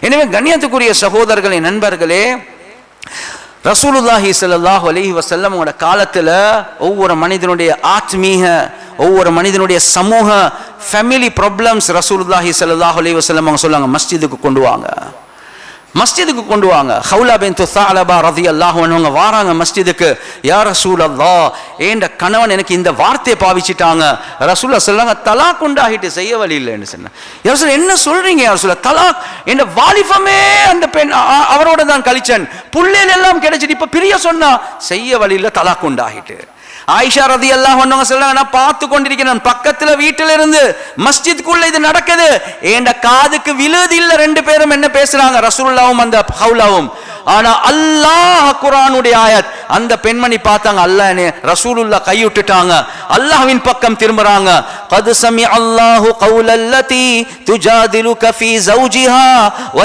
Speaker 1: எனவே கண்ணியத்துக்குரிய சகோதரர்களே, நண்பர்களே, ரசூலுல்லாஹி ஸல்லல்லாஹு அலைஹி வஸல்லம் காலத்துல ஒவ்வொரு மனிதனுடைய ஆத்மீக, ஒவ்வொரு மனிதனுடைய சமூக ஃபேமிலி ப்ராப்ளம்ஸ் ரசூலுல்லாஹி ஸல்லல்லாஹு அலைஹி வஸல்லம் அவங்க சொல்லுவாங்க, மஸ்ஜிதுக்கு கொண்டு வாங்க, மஸ்ஜிதுக்கு கொண்டு வாங்க. ஹவுலா பின்த் ஸஅலபா ரலியல்லாஹு அன்ஹா வாராங்க மஸ்ஜிதுக்கு. யா ரசூலல்லாஹ், ஏண்ட கணவன் எனக்கு இந்த வார்த்தையை பாவிச்சிட்டாங்க. ரசூலுல்லாஹ் சொல்றாங்க, தலாக் உண்டாகிட்டு செய்ய வழி இல்லைன்னு சொன்ன. யா ரசூல், என்ன சொல்றீங்க யா ரசூலுல்லாஹ்? தலாக், என் வாலிபமே அந்த பெண் அவரோட தான் கழிச்சன், புள்ளைகள் எல்லாம் கிடைச்சிட்டு இப்ப பிரிய சொன்னா செய்ய வழியில் தலாக் உண்டாகிட்டு. ஆயிஷா ரலியல்லாஹு அன்ஹா சொல்றாங்க, நான் பார்த்து கொண்டிருக்கிறேன், பக்கத்துல வீட்டில இருந்து மஸ்ஜிதுக்குள்ள இது நடக்குது, ஏண்ட காதுக்கு விழுது இல்ல, ரெண்டு பேரும் என்ன பேசுறாங்க, ரசூலுல்லாஹும் அந்த ஹவுலாவும். ஆனா அல்லாஹ் குர்ஆனுடைய ஆயத், அந்த பெண்மணி பார்த்தாங்க, அல்லாஹ்னே ரசூலுல்லாஹ் கைவிட்டுட்டாங்க, அல்லாஹ்வின் பக்கம் திரும்புறாங்க. கத் சமி அல்லாஹு கௌலல்லதி துஜாதிலுக ஃபீ ஜௌஜிஹா வ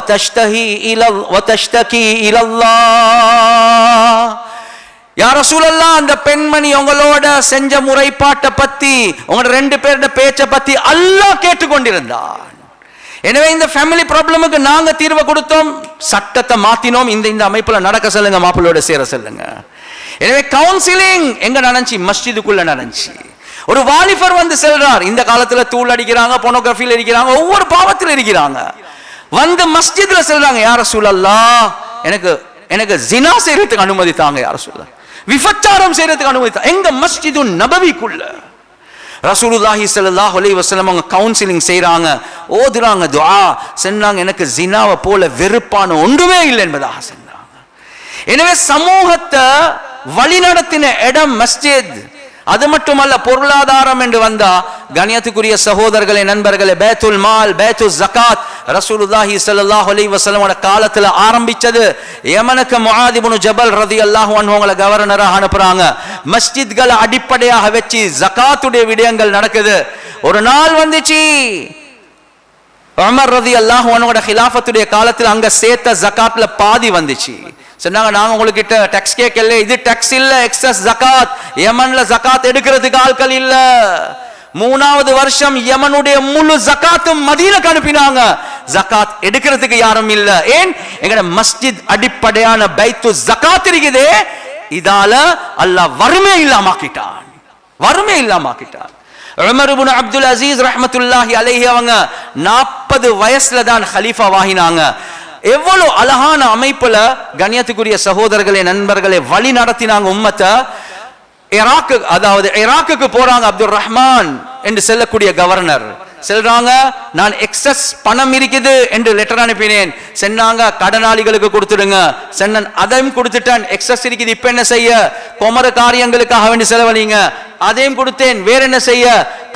Speaker 1: தஷ்தகி இலல்லாஹ். யா ரசூலல்லாஹ், அந்த பெண்மணி உங்களோட செஞ்ச முறைப்பாட்டை பத்தி, உங்களோட ரெண்டு பேரோட பேச்சை பத்தி அல்லாஹ் கேட்டுக்கொண்டிருந்தான். எனவே இந்த ஃபேமிலி ப்ராப்ளமுக்கு நாங்க தீர்வை கொடுத்தோம், சட்டத்தை மாத்தினோம், இந்த அமைப்புல நடக்க சொல்லுங்க, மாப்பிள்ளையோட சேர சொல்லுங்க. எனவே கவுன்சிலிங் எங்க நடந்துச்சு? மஸ்ஜிதுக்குள்ள நடந்துச்சு. ஒரு வாலிபர் வந்து செல்றார், இந்த காலத்துல தூள் அடிக்கிறாங்க, போனோகிராஃபில இருக்கிறாங்க, ஒவ்வொரு பாவத்தில் இருக்கிறாங்க, வந்து மஸ்ஜித்ல செல்றாங்க, யா ரசூலல்லாஹ், எனக்கு ஜினா செய்யறதுக்கு அனுமதி தாங்க, யா ரசூலல்லாஹ், விபச்சாரம் செய்யறதுக்கு அனுமதி தாங்க. எங்க மஸ்ஜிது நபவிக்குள்ள ரசூலுல்லாஹி ஸல்லல்லாஹு அலைஹி வஸல்லம் அவங்க கவுன்சிலிங் செய்றாங்க, ஓதுறாங்க, துஆ சொன்னாங்க, எனக்கு ஜினாவை போல வெறுப்பான ஒன்றுமே இல்லை என்பதாக சொன்னாங்க. எனவே சமூகத்தை வழிநடத்தின இடம் மஸ்ஜித். அது மட்டுமல்ல, பொருளாதாரம் என்று வந்தா கண்ணியத்துக்குரிய சகோதரர்களே, நண்பர்களே, பைத்துல் மால், பைத்துல் ஜகாத் ரசூலுல்லாஹி ஸல்லல்லாஹு அலைஹி வஸல்லம் காலத்துல ஆரம்பிச்சது. யமனுக்கு முஆத் இப்னு ஜபல் ரலியல்லாஹு அன்ஹு அவங்களை கவர்னராக அனுப்புறாங்க. மஸ்ஜித்களை அடிப்படையாக வச்சு ஜகாத்துடைய விடயங்கள் நடக்குது. ஒரு நாள் வந்துச்சு, உமர் ரலியல்லாஹு அன்ஹு ஹிலாஃபத்துடைய காலத்துல அங்க சேர்த்த ஜகாத்ல பாதி வந்துச்சு. சொன்னாங்க, நாங்க உங்ககிட்ட டாக்ஸ் கேட்கல, இது டாக்ஸ் இல்ல, எக்ஸஸ் ஜகாத். யமன்ல ஜகாத் எடுக்கிறதுக்கு ஆட்கள் இல்ல. 3வது வருஷம் யமனுடைய முழு ஜகாத்தும் மதீனாக்கு அனுப்பினாங்க, ஜகாத் எடுக்கிறதுக்கு யாரும் இல்ல. ஏன்? எங்கட மஸ்ஜித் அடிப்படையான பைத்து ஜகாத் இருக்குதே, இதால அல்லாஹ் வறுமை இல்லாமக்கிட்டான், வறுமை இல்லாமக்கிட்டான். உமர் இப்னு அப்துல் அசீஸ் ரஹ்மத்துல்லாஹி அலைஹி அவங்க 40 வயசுல தான் ஹலீஃபா வாகினாங்க. எவ்வளவு அழகான அமைப்புல கண்ணியத்துக்குரிய சகோதரர்களே, நண்பர்களே, வழி நடத்தினாங்க உம்மத்தை. ஈராக்குக்கு போறாங்க. அப்துல் ரஹ்மான் என்று சொல்லக்கூடிய கவர்னர் சொல்றாங்க, நான் எக்ஸஸ் பணம் இருக்குது என்று லெட்டர் அனுப்பினேன். சொன்னாங்க, கடனாளிகளுக்கு கொடுத்துடுங்க. சொன்னன், அதையும் கொடுத்துட்டேன், எக்ஸஸ் இருக்குது, இப்ப என்ன செய்ய? குமர காரியங்களுக்காக வேண்டி செலவழிங்க. அதையும் கொடுத்தேன், வேற என்ன செய்ய?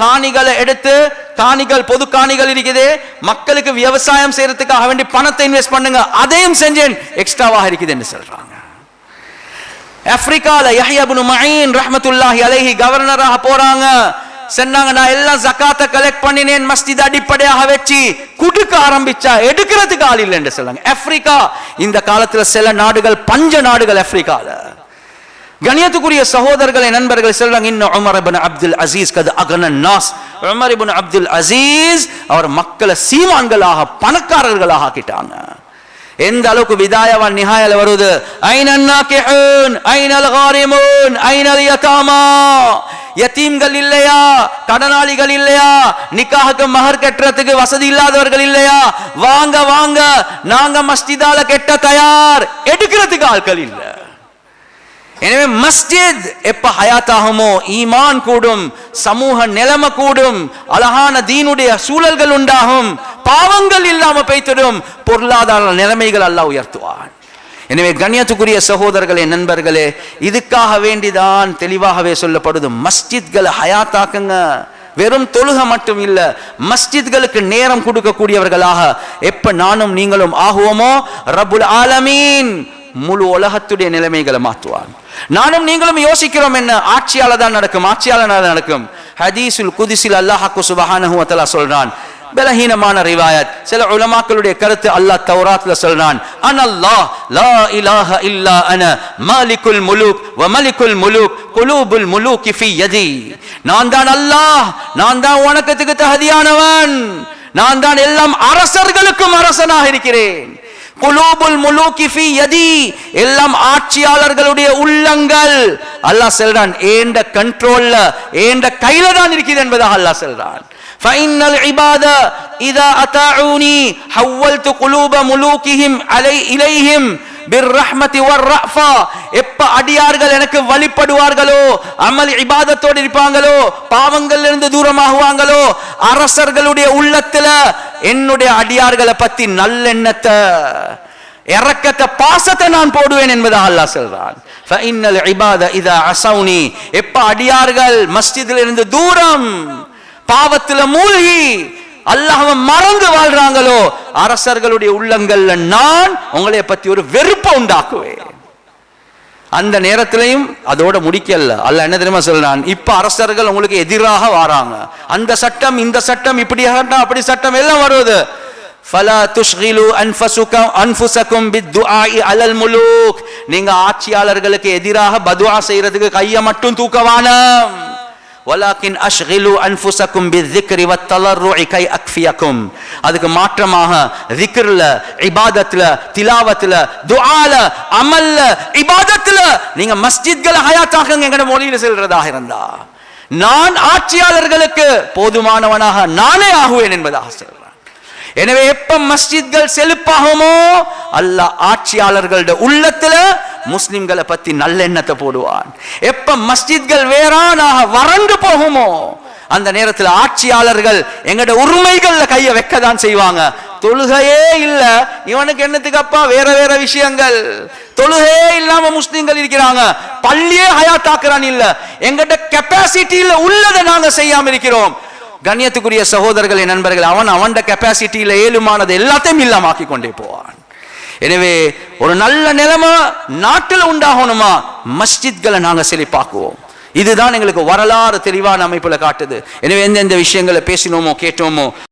Speaker 1: காணிகளை எடுத்து, காணிகள் பொது காணிகள் இருக்குது, மக்களுக்கு விவசாயம் செய்யறதுக்காக வேண்டி பணத்தை இன்வெஸ்ட் பண்ணுங்க, அதையும் செஞ்சேன், எக்ஸ்ட்ராவாக இருக்குது என்று சொல்றாங்க. ஆப்பிரிக்கால யஹ்யா இப்னு மஈன் ரஹ்மத்துல்லாஹி அலைஹி கவர்னராக போறாங்க. சொன்னாங்க, நான் எல்லாம் ஜகாத்தை கலெக்ட் பண்ணினேன், மஸ்ஜித் அடிப்படையாக வச்சு குடுக்க ஆரம்பிச்சா எடுக்கிறதுக்கு ஆள் இல்லை என்று சொன்னாங்க. ஆப்பிரிக்கா இந்த காலத்துல சில நாடுகள் பஞ்ச நாடுகள் ஆப்பிரிக்கால. கண்ணியத்துக்குரிய சகோதரர்களே, நண்பர்கள் சொல்றாங்க, இன்னும் உமர் இப்னு அப்துல் அசீஸ் கது அகனன் நாஸ். உமர் இப்னு அப்துல் அசீஸ் அவர் மக்களை சீமான்களாக, பணக்காரர்களாக ஆக்கிட்டாங்க. எந்த அளவுக்கு விதாயவா நிஹாயல வருது, ஐனன் நாகிஹூன் ஐனல் காரிமூன் ஐனல் யதாமா. யதீம்கள் இல்லையா? கடனாளிகள் இல்லையா? நிக்காஹுக்கு மஹர் கட்டுறதுக்கு வசதி இல்லாதவர்கள் இல்லையா? வாங்க வாங்க, நாங்க மஸ்ஜிதால கெட்ட தயார், எடுக்கிறதுக்கு ஆட்கள் இல்ல. எனவே மஸ்ஜித் எப்ப ஹயாத்தாகுமோ ஈமான் கூடும், சமூக நிலைமை கூடும், அழகான தீனுடைய சூழல்கள் உண்டாகும், பாவங்கள் இல்லாம பெய்திடும், பொருளாதார நிலைமைகள் அல்லாஹ் உயர்த்துவான். எனவே கண்ணியத்துக்குரிய சகோதரர்களே, நண்பர்களே, இதுக்காக வேண்டிதான் தெளிவாகவே சொல்லப்படுது, மஸ்ஜித்களை ஹயாத்தாக்குங்க. வெறும் தொழுக மட்டும் இல்ல, மஸ்ஜித்களுக்கு நேரம் கொடுக்கக்கூடியவர்களாக எப்ப நானும் நீங்களும் ஆகுவோமோ, ரப்புல் ஆலமீன் முழு உலகத்துடைய நிலைமைகளை மாற்றுவான். நானும் நீங்களும் யோசிக்கிறோம், என்ன ஆட்சியால தான் நடக்கும், ஆட்சியால நடக்கும். ஹதீஸுல் குதிஸில் அல்லாஹ் சுப்ஹானஹு வ தஆலா சொல்றான். பலஹீனமான ரிவாயத். சில உலமாக்களுடைய கருத்து அல்லாஹ் தௌராத்ல சொல்றான், அனல்லாஹ் லா இலாஹ இல்லா அன மாலிகுல் முலூக் வ மலிகுல் முலூக் குலூபுல் முலூக் ஃபீ யதி. நான் தான் அல்லாஹ், நான் தான் வணக்கத்துக்கு தகுதியானவன், நான் தான் எல்லாம் அரசர்களுக்கும் அரசனாக இருக்கிறேன். குலூபுல் முலூக் ஃபீ யதி, எல்லாம் ஆட்சியாளர்களுடைய உள்ளங்கள். அல்லாஹ் சொல்றான் ஏண்ட கண்ட்ரோல்ல ஏண்ட கையில தான் இருக்குது என்பதாக அல்லாஹ் சொல்றான். فإن العباد إذا أطاعوني حولت قلوب ملوكهم إليهم بالرحمة والرأفة. எப்ப அடியார்கள் எனக்கு வழிபடுவார்களோ, அமல் இபாதத்தோடு இருப்பாங்களோ, பாவங்கள்ல இருந்து தூரமாகுவாங்களோ, அரசர்களுடைய உள்ளத்துல என்னுடைய அடியார்களை பத்தி நல்லெண்ணத்தை, இரக்கத்தை, பாசத்தை நான் போடுவேன் என்பதாக அல்லாஹ் சொல்றான். فإن العباد إذا عصوني, எப்ப அடியார்கள் மஸ்ஜிதில் இருந்து தூரம், பாவத்துல மூழ்கி அல்லாஹ்வை மறந்து வாழ்றாங்களோ, அரசர்களுடைய உள்ளங்கள்ல நான் உங்களை பத்தி ஒரு வெறுப்பை உண்டாக்குவேன். அந்த நேரத்திலையும் அதோட முடிக்கல. அல்லாஹ் என்ன தெரியுமா சொல்றான், இப்ப அரசர்கள் உங்களுக்கு எதிராக வராங்க, அந்த சட்டம் இந்த சட்டம் இப்படி சட்டம் அப்படி சட்டம் எல்லாம் வருது. ஃபலா துஷ்கிலு அன்ஃபுசகும் பித்துஆஇ அலல் முலூக், நீங்க ஆட்சியாளர்களுக்கு எதிராக பதுஆ செய்யறதுக்கு கையை மட்டும் தூக்கவானம். வலாக்கின் அஷ்கிலு அன்ஃபுசகும் பிஸ்ஸிக்ரி வத்தலர்ருஇ கை அக்ஃபியகும், அதுக்கு மாற்றமாக zikர்ல, இபாதத்ல, திலாவத்ல, துஆல, அமல்ல, இபாதத்ல நீங்க மஸ்ஜித்களை ஹயாத்தாக்குங்க. எங்கட மொழியில சொல்றதாக இருந்தா நான் ஆட்சியாளர்களுக்கு போதுமானவனாக நானே ஆகுவேன் என்பதாக சொல்றான். எனவே எப்ப மஸ்ஜித்கள் செழிப்பாகுமோ, அல்லாஹ் ஆட்சியாளர்களுடைய உள்ளத்துல முஸ்லிம்களை பத்தி நல்லெண்ணத்தை போடுவான். எப்ப மஸ்ஜித்கள் வேறானாக வறண்டு போகுமோ, அந்த நேரத்தில் ஆட்சியாளர்கள் எங்கட உரிமைகள்ல கைய வைக்கதான் செய்வாங்க. தொழுகையே இல்ல இவனுக்கு என்னத்துக்கு அப்பா வேற வேற விஷயங்கள், தொழுகையே இல்லாம முஸ்லிம்கள் இருக்கிறாங்க, பள்ளியே ஹயாத்தாக்குறான் இல்ல, எங்கட கெப்பாசிட்டியில உள்ளதை நாங்க செய்யாம இருக்கிறோம். கண்ணியத்துக்குரிய சகோதரர்களே, நண்பர்கள், அவன் கெப்பாசிட்டியில ஏழுமானது எல்லாத்தையும் இல்லாமக்கி கொண்டே போவான். எனவே ஒரு நல்ல நிலைமை நாட்டில் உண்டாகணுமா, மஸ்ஜித்களை நாங்க செழிப்பாக்குவோம். இதுதான் எங்களுக்கு வரலாறு தெளிவான அமைப்புல காட்டுது. எனவே எந்தெந்த விஷயங்களை பேசினோமோ கேட்டோமோ